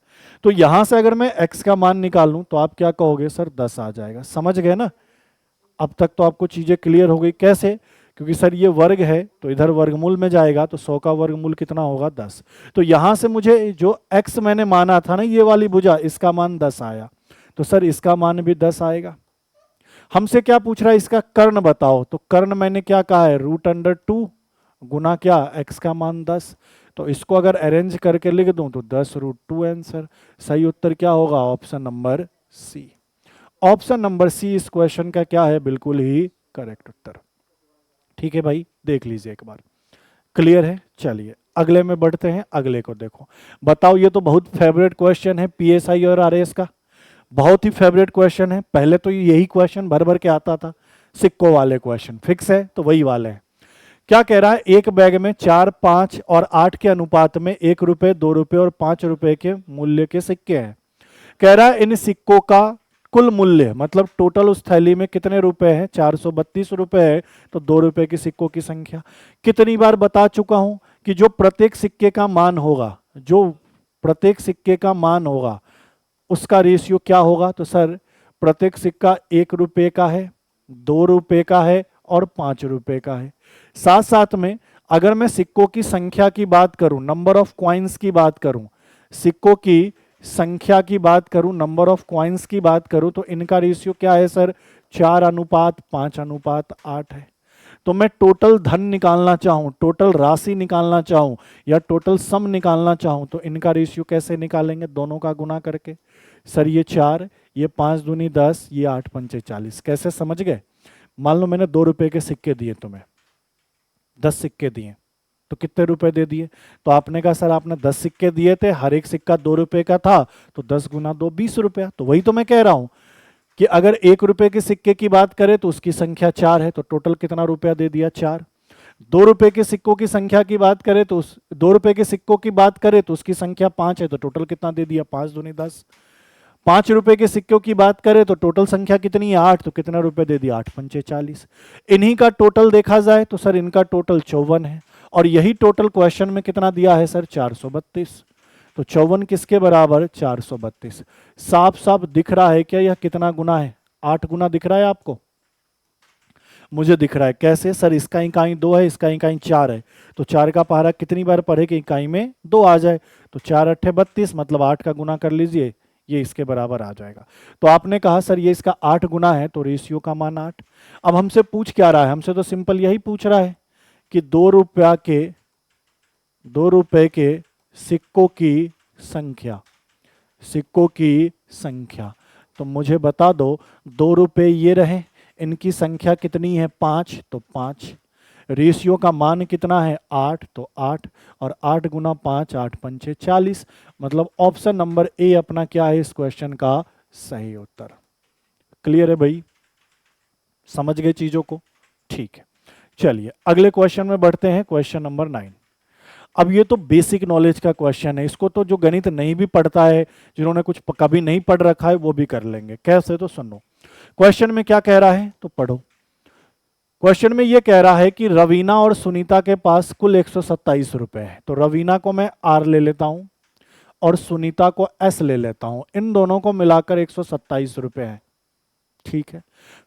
[SPEAKER 1] तो यहां से अगर मैं x का मान निकालूं तो आप क्या कहोगे, सर 10 आ जाएगा। समझ गए ना, अब तक तो आपको चीजें क्लियर हो गई। कैसे, क्योंकि सर ये वर्ग है तो इधर वर्गमूल में जाएगा तो 100 का वर्गमूल कितना होगा 10, तो यहां से मुझे जो x मैंने माना था ना ये वाली भुजा, इसका मान 10 आया, तो सर इसका मान भी 10 आएगा। हमसे क्या पूछ रहा है, इसका कर्ण बताओ, तो कर्ण मैंने क्या कहा है, √2 गुना क्या x का मान 10, तो इसको अगर अरेंज करके लिख दूं तो 10√2 आंसर। सही उत्तर क्या होगा, option number C. Option number C इस क्वेश्चन का क्या है, बिल्कुल ही करेक्ट उत्तर। ठीक है भाई, देख लीजिए एक बार, क्लियर है। चलिए अगले में बढ़ते हैं, अगले को देखो। बताओ, ये तो बहुत फेवरेट क्वेश्चन है पीएसआई और आरएएस का, बहुत ही फेवरेट क्वेश्चन है। पहले तो यही क्वेश्चन भर भर के आता था, सिक्कों वाले क्वेश्चन फिक्स है तो वही वाले हैं। क्या कह रहा है, एक बैग में 4, 5 और 8 के अनुपात में 1 रुपए, 2 रुपए और 5 रुपए के मूल्य के सिक्के हैं। कह रहा है इन सिक्कों का कुल मूल्य, मतलब टोटल उस थैली में कितने रुपए हैं, 432 रुपए है, तो 2 रुपए के सिक्कों की संख्या। कितनी बार बता चुका हूं कि जो प्रत्येक सिक्के का मान होगा, जो प्रत्येक सिक्के का मान होगा उसका रेशियो क्या होगा, तो सर प्रत्येक सिक्का 1 रुपए का है, 2 रुपए का है और 5 रुपए का है। साथ साथ में अगर मैं सिक्कों की संख्या की बात करूं, नंबर ऑफ कॉइन्स की बात करूं, सिक्कों की संख्या की बात करूं, नंबर ऑफ कॉइन्स की बात करूं, तो इनका रेशियो क्या है सर, 4:5:8 है। तो मैं टोटल धन निकालना चाहूं, टोटल राशि निकालना चाहूं या टोटल सम निकालना चाहूं तो इनका रेशियो कैसे निकालेंगे, दोनों का गुना करके। सर ये 4, ये 5 दूनी 10, ये 8 पंचे 40। कैसे, समझ गए। मान लो मैंने 2 रुपए के सिक्के दिए तुम्हें, 10 सिक्के दिए, तो कितने रुपए दे दिए, तो आपने कहा सर आपने 10 सिक्के दिए थे, हर एक सिक्का 2 रुपए का था, तो 10 गुना 2 20 रुपया। तो वही तो मैं कह रहा हूं कि अगर 1 रुपए के सिक्के की बात करें तो उसकी संख्या 4 है, तो टोटल कितना रुपया दे दिया, 4। 2 रुपए के सिक्कों की संख्या की बात करें तो 2 रुपए के सिक्कों की बात करें तो उसकी संख्या 5 है, तो टोटल कितना दे दिया, 5 दूनी 10। 5 रुपए के सिक्कों की बात करें तो टोटल संख्या कितनी है, 8, तो कितना रुपए दे दिया, 8 पंचे 40। इन्हीं का टोटल देखा जाए तो सर इनका टोटल 54 है, और यही टोटल क्वेश्चन में कितना दिया है सर, 432। तो 54 किसके बराबर, 432। साफ साफ दिख रहा है क्या, यह कितना गुना है, 8 गुना दिख रहा है आपको, मुझे दिख रहा है। कैसे सर, इसका इकाई 2 है, इसका इकाई 4 है, तो 4 का पहाड़ा कितनी बार पढ़े कि इकाई में 2 आ जाए, तो 4 8 32, मतलब 8 का गुना कर लीजिए, ये इसके बराबर आ जाएगा। तो आपने कहा सर ये इसका 8 गुना है, तो रेशियो का मान 8। अब हमसे पूछ क्या रहा है, हमसे तो सिंपल यही पूछ रहा है कि 2 रुपए के सिक्कों की संख्या, सिक्कों की संख्या। तो मुझे बता दो, 2 रुपए ये रहे, इनकी संख्या कितनी है, 5, तो 5। रेशियो का मान कितना है, 8, तो 8, और 8 गुना 5, 8 पंचे 40, मतलब ऑप्शन नंबर ए अपना क्या है इस क्वेश्चन का सही उत्तर। क्लियर है भाई, समझ गए चीजों को, ठीक है। चलिए अगले क्वेश्चन में बढ़ते हैं, क्वेश्चन नंबर 9। अब ये तो बेसिक नॉलेज का क्वेश्चन है, इसको तो जो गणित नहीं भी पढ़ता है, जिन्होंने कुछ कभी नहीं पढ़ रखा है वो भी कर लेंगे। कैसे, तो सुनो क्वेश्चन में क्या कह रहा है, तो पढ़ो। क्वेश्चन में ये कह रहा है कि रवीना और सुनीता के पास कुल 127 रुपए है, तो रवीना को मैं आर ले लेता हूं और सुनीता को एस ले लेता हूं, इन दोनों को मिलाकर 127 रुपए है। ठीक है।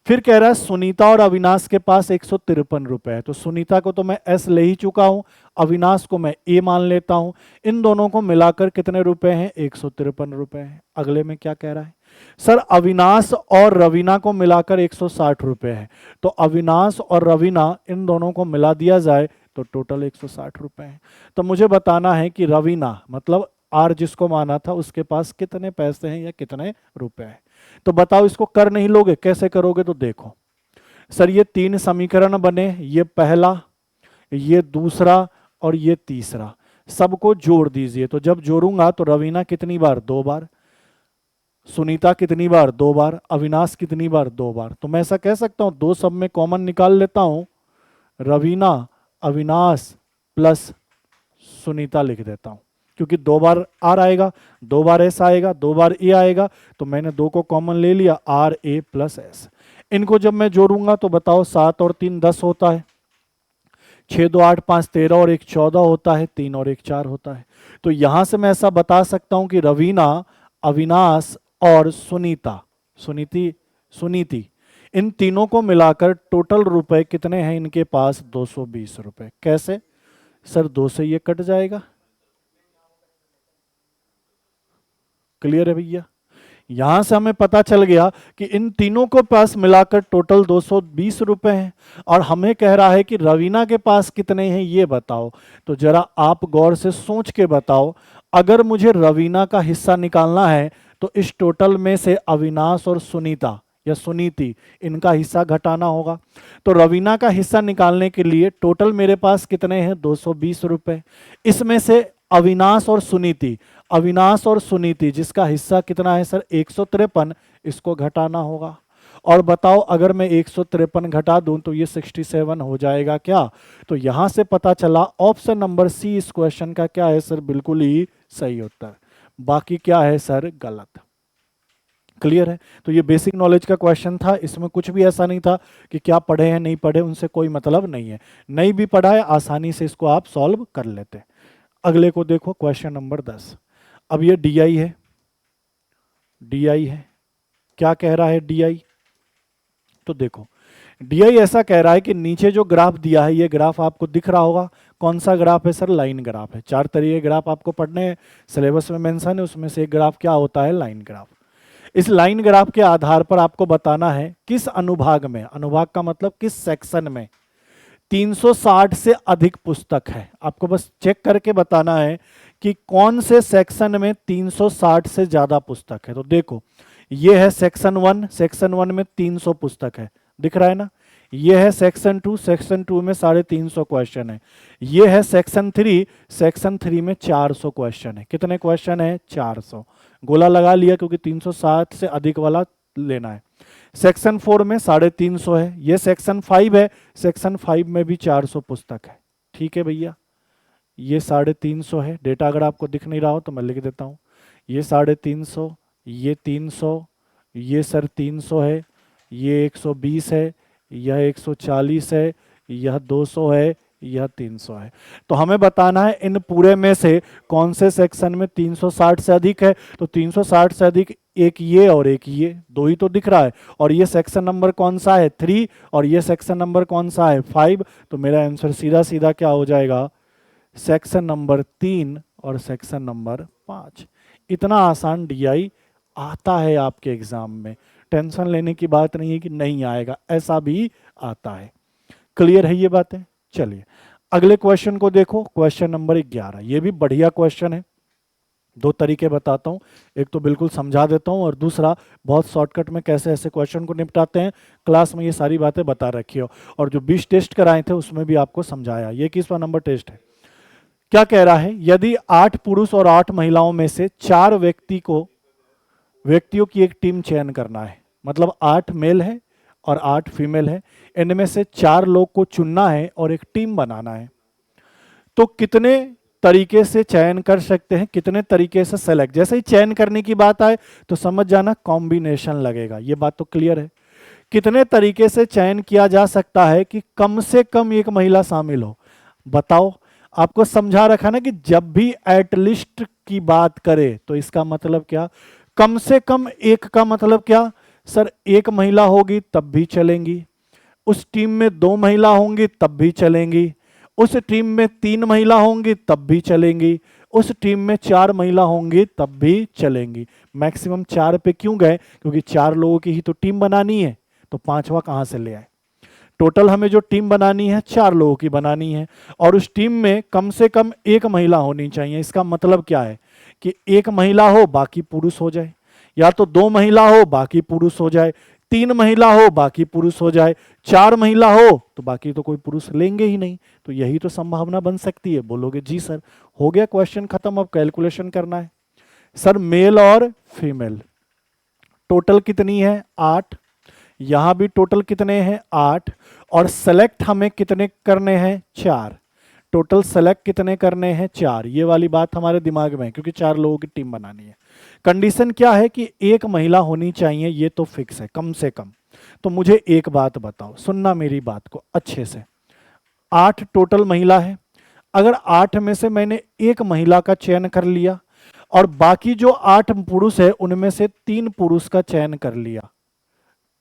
[SPEAKER 1] फिर कह रहा है सुनीता और अविनाश के पास 153 रुपए है, तो सुनीता को तो मैं एस ले ही चुका हूं, अविनाश को मैं ए मान लेता हूं। इन दोनों को मिलाकर कितने रुपए हैं? 153 रुपए हैं। अगले में क्या कह रहा है? सर अविनाश और रवीना को मिलाकर 160 रुपए है, तो अविनाश और रवीना इन दोनों को मिला दिया जाए तो टोटल 160 रुपए है। तो मुझे बताना है कि रवीना मतलब आर जिसको माना था उसके पास कितने पैसे हैं या कितने रुपए हैं। तो बताओ इसको कर नहीं लोगे? कैसे करोगे? तो देखो सर ये 3 समीकरण बने, ये पहला, ये दूसरा और ये तीसरा, सबको जोड़ दीजिए। तो जब जोड़ूंगा तो रवीना कितनी बार? 2 बार, सुनीता कितनी बार? 2 बार, अविनाश कितनी बार? 2 बार। तो मैं ऐसा कह सकता हूं, 2 सब में कॉमन निकाल लेता हूं, रवीना अविनाश प्लस सुनीता लिख देता हूं, क्योंकि 2 बार आर आएगा, 2 बार एस आएगा, 2 बार ए आएगा, तो मैंने 2 को कॉमन ले लिया, आर ए प्लस एस। इनको जब मैं जोड़ूंगा तो बताओ 7 और 3 10 होता है, 6 2 8 5 13 और 1 14 होता है, 3 और 1 4 होता है। तो यहां से मैं ऐसा बता सकता हूं कि रवीना, अविनाश और सुनीति इन तीनों को मिलाकर टोटल रुपए कितने हैं इनके पास? 220 रुपए। कैसे? सर 2 से ये कट जाएगा। क्लियर है भैया? यहां से हमें पता चल गया कि इन तीनों को पास मिलाकर टोटल 220 रुपए हैं, और हमें कह रहा है कि रवीना के पास कितने हैं ये बताओ। तो जरा आप गौर से सोच के बताओ, अगर मुझे रवीना का हिस्सा निकालना है तो इस टोटल में से अविनाश और सुनीता या सुनीति इनका हिस्सा घटाना होगा। तो रवीना का हिस्सा निकालने के लिए टोटल मेरे पास कितने हैं? 220 रुपए। इसमें से अविनाश और सुनीति जिसका हिस्सा कितना है सर? 153, इसको घटाना होगा। और बताओ अगर मैं 153 घटा दूं तो ये 67 हो जाएगा क्या? तो यहां से पता चला ऑप्शन नंबर सी इस क्वेश्चन का क्या है सर? बिल्कुल ही सही उत्तर। बाकी क्या है सर? गलत। क्लियर है? तो ये बेसिक नॉलेज का क्वेश्चन था, इसमें कुछ भी ऐसा नहीं था कि क्या पढ़े हैं नहीं पढ़े, उनसे कोई मतलब नहीं है। नहीं भी पढ़ा है आसानी से इसको आप सॉल्व कर लेते। अगले को देखो, क्वेश्चन नंबर 10। अब ये DI है, क्या कह रहा है DI? तो देखो DI ऐसा कह रहा है कि नीचे जो ग्राफ दिया है, ये ग्राफ आपको दिख रहा होगा, कौन सा ग्राफ है सर? लाइन ग्राफ है। 4 तरीके ग्राफ आपको पढ़ने हैं, सिलेबस में मेंशन है, उसमें से एक ग्राफ क्या होता है? Line graph. इस लाइन ग्राफ के आधार पर आपको बताना है किस अनुभाग में, अनुभाग का मतलब किस सेक्शन में 360 से अधिक पुस्तक है। आपको बस चेक करके बताना है कि कौन से सेक्शन में 360 से ज्यादा पुस्तक है। तो देखो ये है सेक्शन 1, सेक्शन 1 में 300 पुस्तक है, दिख रहा है ना? ये है सेक्शन 2, सेक्शन 2 में 350 क्वेश्चन है। ये है सेक्शन 3, सेक्शन 3 में 400 क्वेश्चन है। कितने क्वेश्चन है? 400। गोला लगा लिया क्योंकि 360 से अधिक वाला लेना है। सेक्शन 4 में 350 है। ये सेक्शन 5 है, सेक्शन 5 में भी 400 पुस्तक है। ठीक है भैया, ये 350 है। डेटा अगर आपको दिख नहीं रहा हो तो मैं लिख देता हूँ। ये 350, ये 300, ये सर 300 है, ये 120 है, यह 140 है, यह 200 है, यह 300 है। तो हमें बताना है इन पूरे में से कौन से सेक्शन में 360 से अधिक है। तो 360 से अधिक एक ये और एक ये, 2 ही तो दिख रहा है। और ये सेक्शन नंबर कौन सा है? 3, और ये सेक्शन नंबर कौन सा है? 5। तो मेरा आंसर सीधा सीधा क्या हो जाएगा? सेक्शन नंबर 3 और सेक्शन नंबर 5। इतना आसान DI आता है आपके एग्जाम में, टेंशन लेने की बात नहीं है कि नहीं आएगा, ऐसा भी आता है। क्लियर है ये बातें? चलिए अगले क्वेश्चन को देखो, क्वेश्चन नंबर 11। ये भी बढ़िया क्वेश्चन है। 2 तरीके बताता हूं, एक तो बिल्कुल समझा देता हूं और दूसरा बहुत शॉर्टकट में कैसे ऐसे क्वेश्चन को निपटाते हैं। क्लास में ये सारी बातें बता रखी हो, और जो 20 टेस्ट कराए थे उसमें भी आपको समझाया। ये किसवां नंबर टेस्ट है? क्या कह रहा है? यदि 8 पुरुष और 8 महिलाओं में से 4 व्यक्तियों की एक टीम चयन करना है, मतलब 8 मेल है और 8 फीमेल है, इनमें से 4 लोग को चुनना है और एक टीम बनाना है, तो कितने तरीके से चयन कर सकते हैं, कितने तरीके से सेलेक्ट? जैसे ही चयन करने की बात आए तो समझ जाना कॉम्बिनेशन लगेगा। ये बात तो क्लियर है। कितने तरीके से चयन किया जा सकता है कि कम से कम एक महिला शामिल हो? बताओ। आपको समझा रखा ना कि जब भी एटलिस्ट की बात करे तो इसका मतलब क्या? कम से कम एक का मतलब क्या? सर एक महिला होगी तब भी चलेंगी, उस टीम में 2 महिला होंगी तब भी चलेंगी, उस टीम में 3 महिला होंगी तब भी चलेंगी, उस टीम में 4 महिला होंगी तब भी चलेंगी। मैक्सिमम 4 पे क्यों गए? क्योंकि 4 लोगों की ही तो टीम बनानी है, तो पांचवा कहां से ले आए? टोटल हमें जो टीम बनानी है 4 लोगों की बनानी है, और उस टीम में कम से कम 1 महिला होनी चाहिए। इसका मतलब क्या है कि 1 महिला हो बाकी पुरुष हो जाए, या तो 2 महिला हो बाकी पुरुष हो जाए, 3 महिला हो बाकी पुरुष हो जाए, 4 महिला हो तो बाकी तो कोई पुरुष लेंगे ही नहीं। तो यही तो संभावना बन सकती है। बोलोगे जी सर, हो गया क्वेश्चन खत्म, अब कैलकुलेशन करना है। सर मेल और फीमेल टोटल कितनी है? 8। यहां भी टोटल कितने हैं? 8। और सेलेक्ट हमें कितने करने हैं? 4। टोटल सेलेक्ट कितने करने हैं? 4। ये वाली बात हमारे दिमाग में है क्योंकि 4 लोगों की टीम बनानी है। कंडीशन क्या है कि 1 महिला होनी चाहिए, ये तो फिक्स है कम से कम। तो मुझे एक बात बताओ, सुनना मेरी बात को अच्छे से। 8 टोटल महिला है, अगर 8 में से मैंने 1 महिला का चयन कर लिया और बाकी जो 8 पुरुष है उनमें से 3 पुरुष का चयन कर लिया,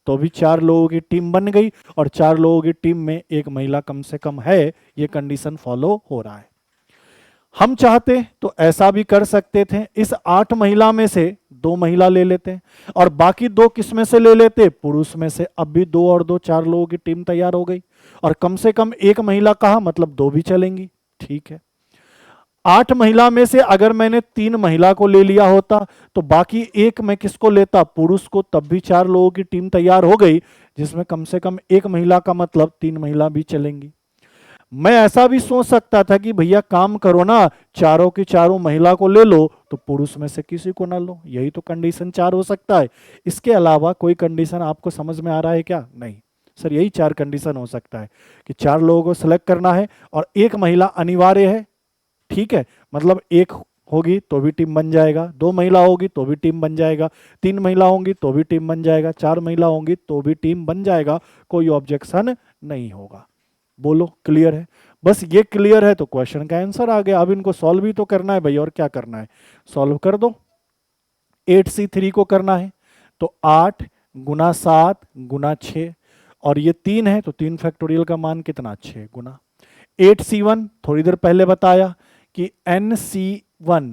[SPEAKER 1] तो भी 4 लोगों की टीम बन गई, और 4 लोगों की टीम में 1 महिला कम से कम है। ये कंडीशन फॉलो हो रहा है। हम चाहते तो ऐसा भी कर सकते थे, इस 8 महिला में से 2 महिला ले लेते और बाकी 2 किस में से ले लेते? पुरुष में से। अब भी 2 और 2 4 लोगों की टीम तैयार हो गई, और कम से कम 1 महिला कहा, मतलब 2 भी चलेंगी। ठीक है, 8 महिला में से अगर मैंने 3 महिला को ले लिया होता तो बाकी 1 मैं किसको लेता? पुरुष को। तब भी 4 लोगों की टीम तैयार हो गई, जिसमें कम से कम 1 महिला का मतलब 3 महिला भी चलेंगी। मैं ऐसा भी सोच सकता था कि भैया काम करो ना, चारों की चारों महिला को ले लो तो पुरुष में से किसी को ना लो। यही तो कंडीशन 4 हो सकता है। इसके अलावा कोई कंडीशन आपको समझ में आ रहा है क्या? नहीं सर, यही 4 कंडीशन हो सकता है कि 4 लोगों को सिलेक्ट करना है और 1 महिला अनिवार्य है। ठीक है, मतलब 1 होगी तो भी टीम बन जाएगा, 2 महिला होगी तो भी टीम बन जाएगा, 3 महिला होंगी तो भी टीम बन जाएगा, 4 महिला होंगी तो भी टीम बन जाएगा, कोई ऑब्जेक्शन नहीं होगा। बोलो क्लियर है? बस ये क्लियर है तो क्वेश्चन का आंसर आ गया। अब इनको सॉल्व भी तो करना है भाई, और क्या करना है? सॉल्व कर दो। 8C3 को करना है तो 8 गुना 7 गुना 6, और ये 3 है तो 3 फैक्टोरियल का मान कितना? 6 गुना 8C1। थोड़ी देर पहले बताया कि NC1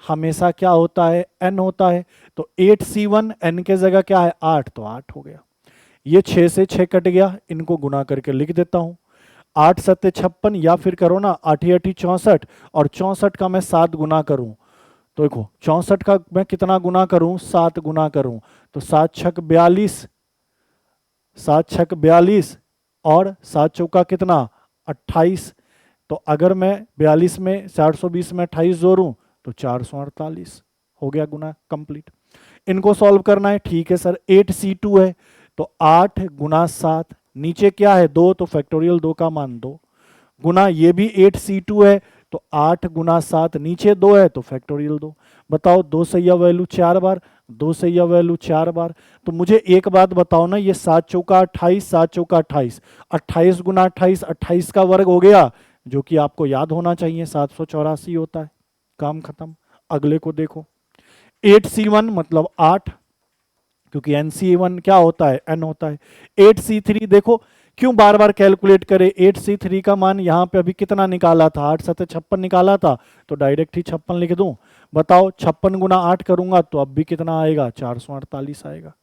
[SPEAKER 1] हमेशा क्या होता है? n होता है। तो 8C1 n के जगह क्या है? 8, तो 8 हो गया। ये 6 से 6 कट गया, इनको गुना करके लिख देता हूं। 8 7 56, या फिर करो ना 8 8 64, और 64 का मैं 7 गुना करूं तो देखो 64 का मैं कितना गुना करूं? 7 गुना करूं तो 7 छक 42, 7 छक 42, और 7 चौका कितना? 28। तो अगर मैं 42 में 420 में 28 जोड़ूं तो 448 हो गया, गुना कंप्लीट। इनको सॉल्व करना है। ठीक है सर, 8C2 है तो 8 गुना 7, नीचे क्या है? 2, तो फैक्टोरियल 2 का मान 2, गुना ये भी 8C2 है तो 8 गुना 7, नीचे 2 है तो फैक्टोरियल 2। बताओ 2 से यह वैल्यू 4 बार, 2 से यह वैल्यू 4 बार। तो मुझे एक बात बताओ ना, ये 7 चौका 28, 7 चौका 28, 28 गुना 28, 28 का वर्ग हो गया, जो कि आपको याद होना चाहिए 784 होता है। काम खत्म। अगले को देखो, 8C1 मतलब 8, क्योंकि NC1 क्या होता है? n होता है। 8C3 देखो, क्यों बार बार कैलकुलेट करें? 8C3 का मान यहाँ पे अभी कितना निकाला था? 8 7 56 निकाला था, तो डायरेक्ट ही 56 लिख दूं। बताओ 56 गुना 8 करूंगा तो अब भी कितना आएगा? 448 आएगा।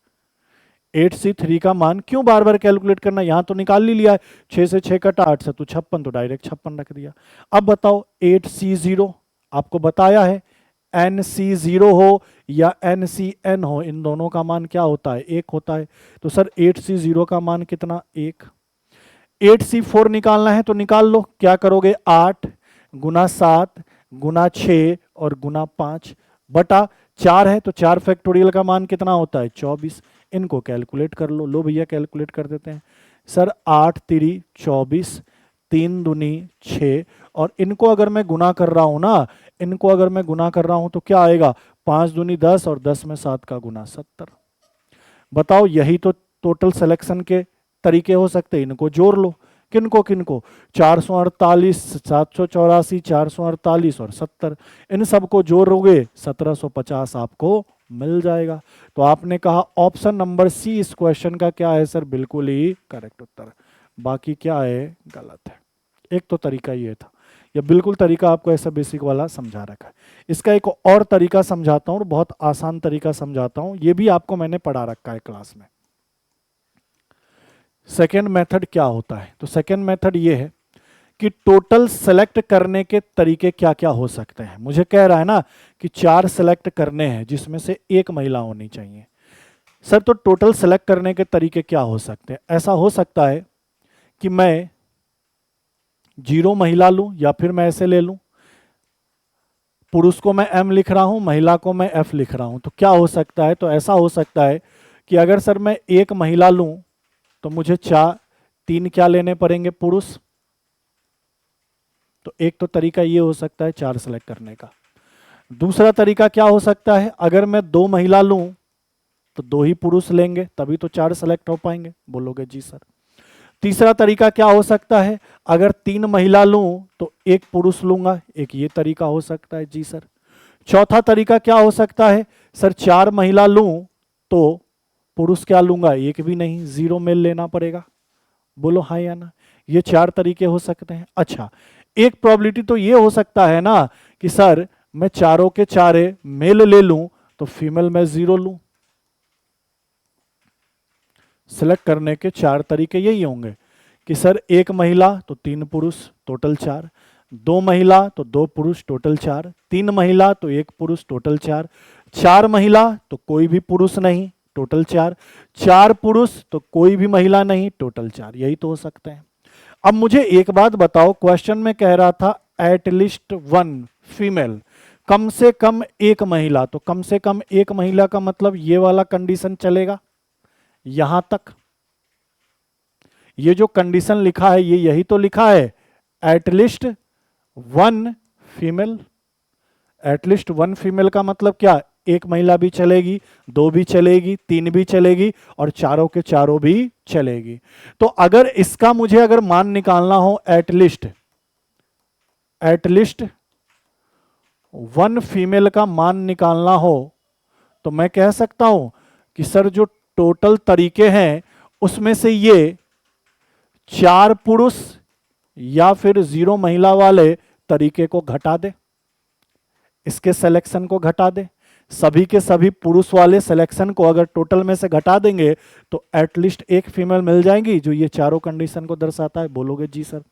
[SPEAKER 1] 8C3 का मान क्यों बार बार कैलकुलेट करना? यहाँ तो निकाल ही लिया है, 6 से 6 कटा, 8 से तो 56, तो डायरेक्ट 56 रख दिया। अब बताओ 8C0, आपको बताया है NC0 हो या NCN हो, इन दोनों का मान क्या होता है? 1 होता है। तो सर 8C0 का मान कितना? 1। 8C4 निकालना है तो निकाल लो। क्या करोगे? 8 गुना 7 गुना 6 और गुना 5 बटा 4 है तो 4 फैक्टोरियल का मान कितना होता है? 24। इनको कैलकुलेट कर लो। लो भैया कैलकुलेट कर देते हैं। सर 8 3 24, 3 दूनी 6, और इनको अगर मैं गुना कर रहा हूं ना, इनको अगर मैं गुना कर रहा हूं तो क्या आएगा? 5 दूनी 10, और 10 में 7 का गुना 70। बताओ, यही तो टोटल सिलेक्शन के तरीके हो सकते हैं। इनको जोड़ लो। किनको किनको? 448, 784, 448 और 70, इन सबको जोड़ोगे 1750 आपको मिल जाएगा। तो आपने कहा ऑप्शन नंबर सी इस क्वेश्चन का क्या है सर, बिल्कुल ही करेक्ट उत्तर। बाकी क्या है, गलत है। एक तो तरीका ये था, या बिल्कुल तरीका आपको ऐसा बेसिक वाला समझा रखा है। इसका एक और तरीका समझाता हूँ, और बहुत आसान तरीका समझाता हूँ, ये भी आपको मैंने पढ़ा रखा है क्लास में। सेकेंड मेथड क्या होता है, तो सेकेंड मेथड ये है कि टोटल सेलेक्ट करने के तरीके क्या क्या हो सकते हैं। मुझे कह रहा है ना कि 4 सेलेक्ट करने हैं जिसमें से एक महिला होनी चाहिए। सर तो टोटल सेलेक्ट करने के तरीके क्या हो सकते हैं। ऐसा हो सकता है कि मैं 0 महिला लूं, या फिर मैं ऐसे ले लूं, पुरुष को मैं M लिख रहा हूं, महिला को मैं F लिख रहा हूं। तो क्या हो सकता है, तो ऐसा हो सकता है कि अगर सर मैं एक महिला लूं तो मुझे 3 क्या लेने पड़ेंगे, पुरुष। तो एक तो तरीका ये हो सकता है 4 सेलेक्ट करने का। दूसरा तरीका क्या हो सकता है, अगर मैं 2 महिला लूं तो 2 ही पुरुष लेंगे, तभी तो 4 सेलेक्ट हो पाएंगे। बोलोगे जी सर। तीसरा तरीका क्या हो सकता है, अगर 3 महिला लूं तो 1 पुरुष लूंगा, एक ये तरीका हो सकता है। जी सर। चौथा तरीका क्या हो सकता है, सर 4 महिला लूं तो पुरुष क्या लूंगा, एक भी नहीं, 0 मेल लेना पड़ेगा। बोलो हाँ या ना। ये 4 तरीके हो सकते हैं। अच्छा, एक प्रोबेबिलिटी तो ये हो सकता है ना कि सर मैं चारों के चारे मेल ले लूं तो फीमेल मैं 0 लूं। सिलेक्ट करने के 4 तरीके यही होंगे कि सर 1 महिला तो 3 पुरुष, टोटल 4, 2 महिला तो 2 पुरुष, टोटल 4, 3 महिला तो 1 पुरुष, टोटल 4, 4 महिला तो कोई भी पुरुष नहीं, टोटल 4, 4 पुरुष तो कोई भी महिला नहीं, टोटल 4। यही तो हो सकते हैं। अब मुझे एक बात बताओ, क्वेश्चन में कह रहा था एटलीस्ट 1 फीमेल, कम से कम एक महिला। तो कम से कम एक महिला का मतलब ये वाला कंडीशन चलेगा यहां तक। ये जो कंडीशन लिखा है ये यही तो लिखा है, एटलीस्ट 1 फीमेल। एटलीस्ट 1 फीमेल का मतलब क्या, एक महिला भी चलेगी, 2 भी चलेगी, 3 भी चलेगी, और चारों के चारों भी चलेगी। तो अगर इसका मुझे अगर मान निकालना हो, एटलीस्ट 1 फीमेल का मान निकालना हो, तो मैं कह सकता हूं कि सर जो टोटल तरीके हैं उसमें से ये 4 पुरुष या फिर 0 महिला वाले तरीके को घटा दे, इसके सिलेक्शन को घटा दे। सभी के सभी पुरुष वाले सिलेक्शन को अगर टोटल में से घटा देंगे तो एटलीस्ट एक फीमेल मिल जाएगी जो ये चारों कंडीशन को दर्शाता है। बोलोगे जी सर।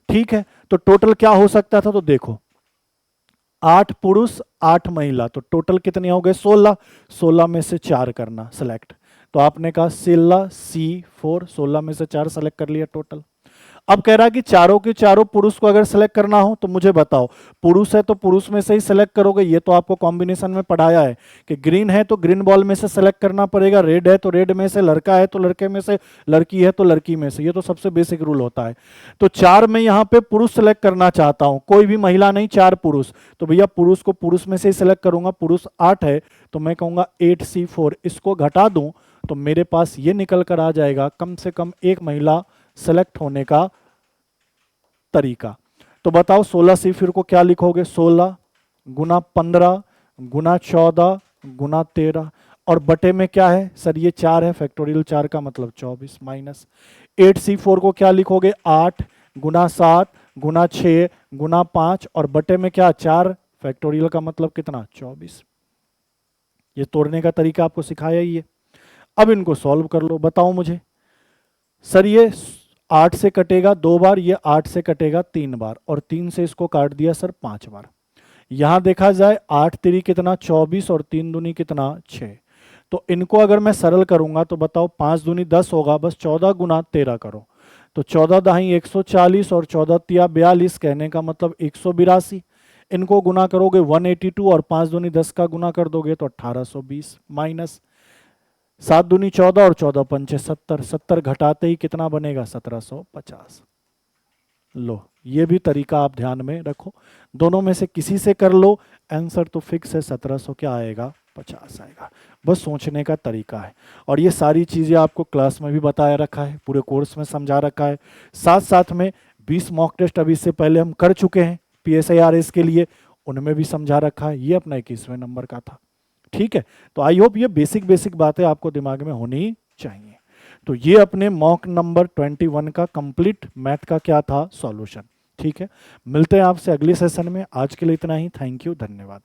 [SPEAKER 1] ठीक है, तो टोटल क्या हो सकता था, तो देखो 8 पुरुष 8 महिला, तो टोटल कितने हो गए, 16। 16 में से 4 करना सिलेक्ट, तो आपने कहा C4, 16 में से 4 सेलेक्ट कर लिया टोटल। अब कह रहा है कि चारों के चारों पुरुष को अगर सेलेक्ट करना हो तो मुझे बताओ, पुरुष है तो पुरुष में से ही सेलेक्ट करोगे, ये तो आपको कॉम्बिनेशन में पढ़ाया है कि ग्रीन है तो ग्रीन बॉल में से सेलेक्ट करना पड़ेगा, रेड है तो रेड में से, लड़का है तो लड़के में से, लड़की है तो लड़की में से, ये तो सबसे बेसिक रूल होता है। तो 4 में यहाँ पे पुरुष सेलेक्ट करना चाहता हूं, कोई भी महिला नहीं, 4 पुरुष, तो भैया पुरुष को पुरुष में से ही सेलेक्ट करूंगा। पुरुष 8 है तो मैं कहूंगा 8C4, इसको घटा दूं तो मेरे पास ये निकल कर आ जाएगा कम से कम एक महिला सेलेक्ट होने का तरीका। तो बताओ 16C4 को क्या लिखोगे, 16 गुना 15 गुना 14 गुना 13, और बटे में क्या है सर, ये 4 है, फैक्टोरियल 4 का मतलब 24, माइनस 8C4 को क्या लिखोगे, 8 गुना 7 गुना 6 गुना 5, और बटे में क्या 4, फैक्टोरियल का मतलब कितना 24। ये तोड़ने का तरीका आपको सिखाया ही है। अब इनको सॉल्व कर लो। बताओ मुझे सर, ये 8 से कटेगा 2 बार, ये 8 से कटेगा 3 बार, और 3 से इसको काट दिया सर 5 बार। यहां देखा जाए 8 3 कितना 24, और 3 दूनी कितना 6। तो इनको अगर मैं सरल करूंगा तो बताओ 5 दूनी 10 होगा, बस 14 गुना 13 करो, तो 14 दहाई 140 और 14 तिया 42, कहने का मतलब 182। इनको गुना करोगे 182, और 5 दूनी 10 का गुना कर दोगे तो 1820, माइनस 7 दूनी 14 और 14 पंचे 70, 70 घटाते ही कितना बनेगा 1750। लो, ये भी तरीका आप ध्यान में रखो, दोनों में से किसी से कर लो, आंसर तो फिक्स है, 1700 क्या आएगा 50 आएगा। बस सोचने का तरीका है, और ये सारी चीजें आपको क्लास में भी बताया रखा है, पूरे कोर्स में समझा रखा है। साथ साथ में 20 मॉक टेस्ट अभी से पहले हम कर चुके हैं PSIRS के लिए, उनमें भी समझा रखा है। ये अपना 21वें नंबर का था। ठीक है, तो आई होप ये बेसिक बेसिक बातें आपको दिमाग में होनी चाहिए। तो ये अपने मॉक नंबर 21 का कंप्लीट मैथ का क्या था, सॉल्यूशन। ठीक है, मिलते हैं आपसे अगले सेशन में। आज के लिए इतना ही। थैंक यू, धन्यवाद।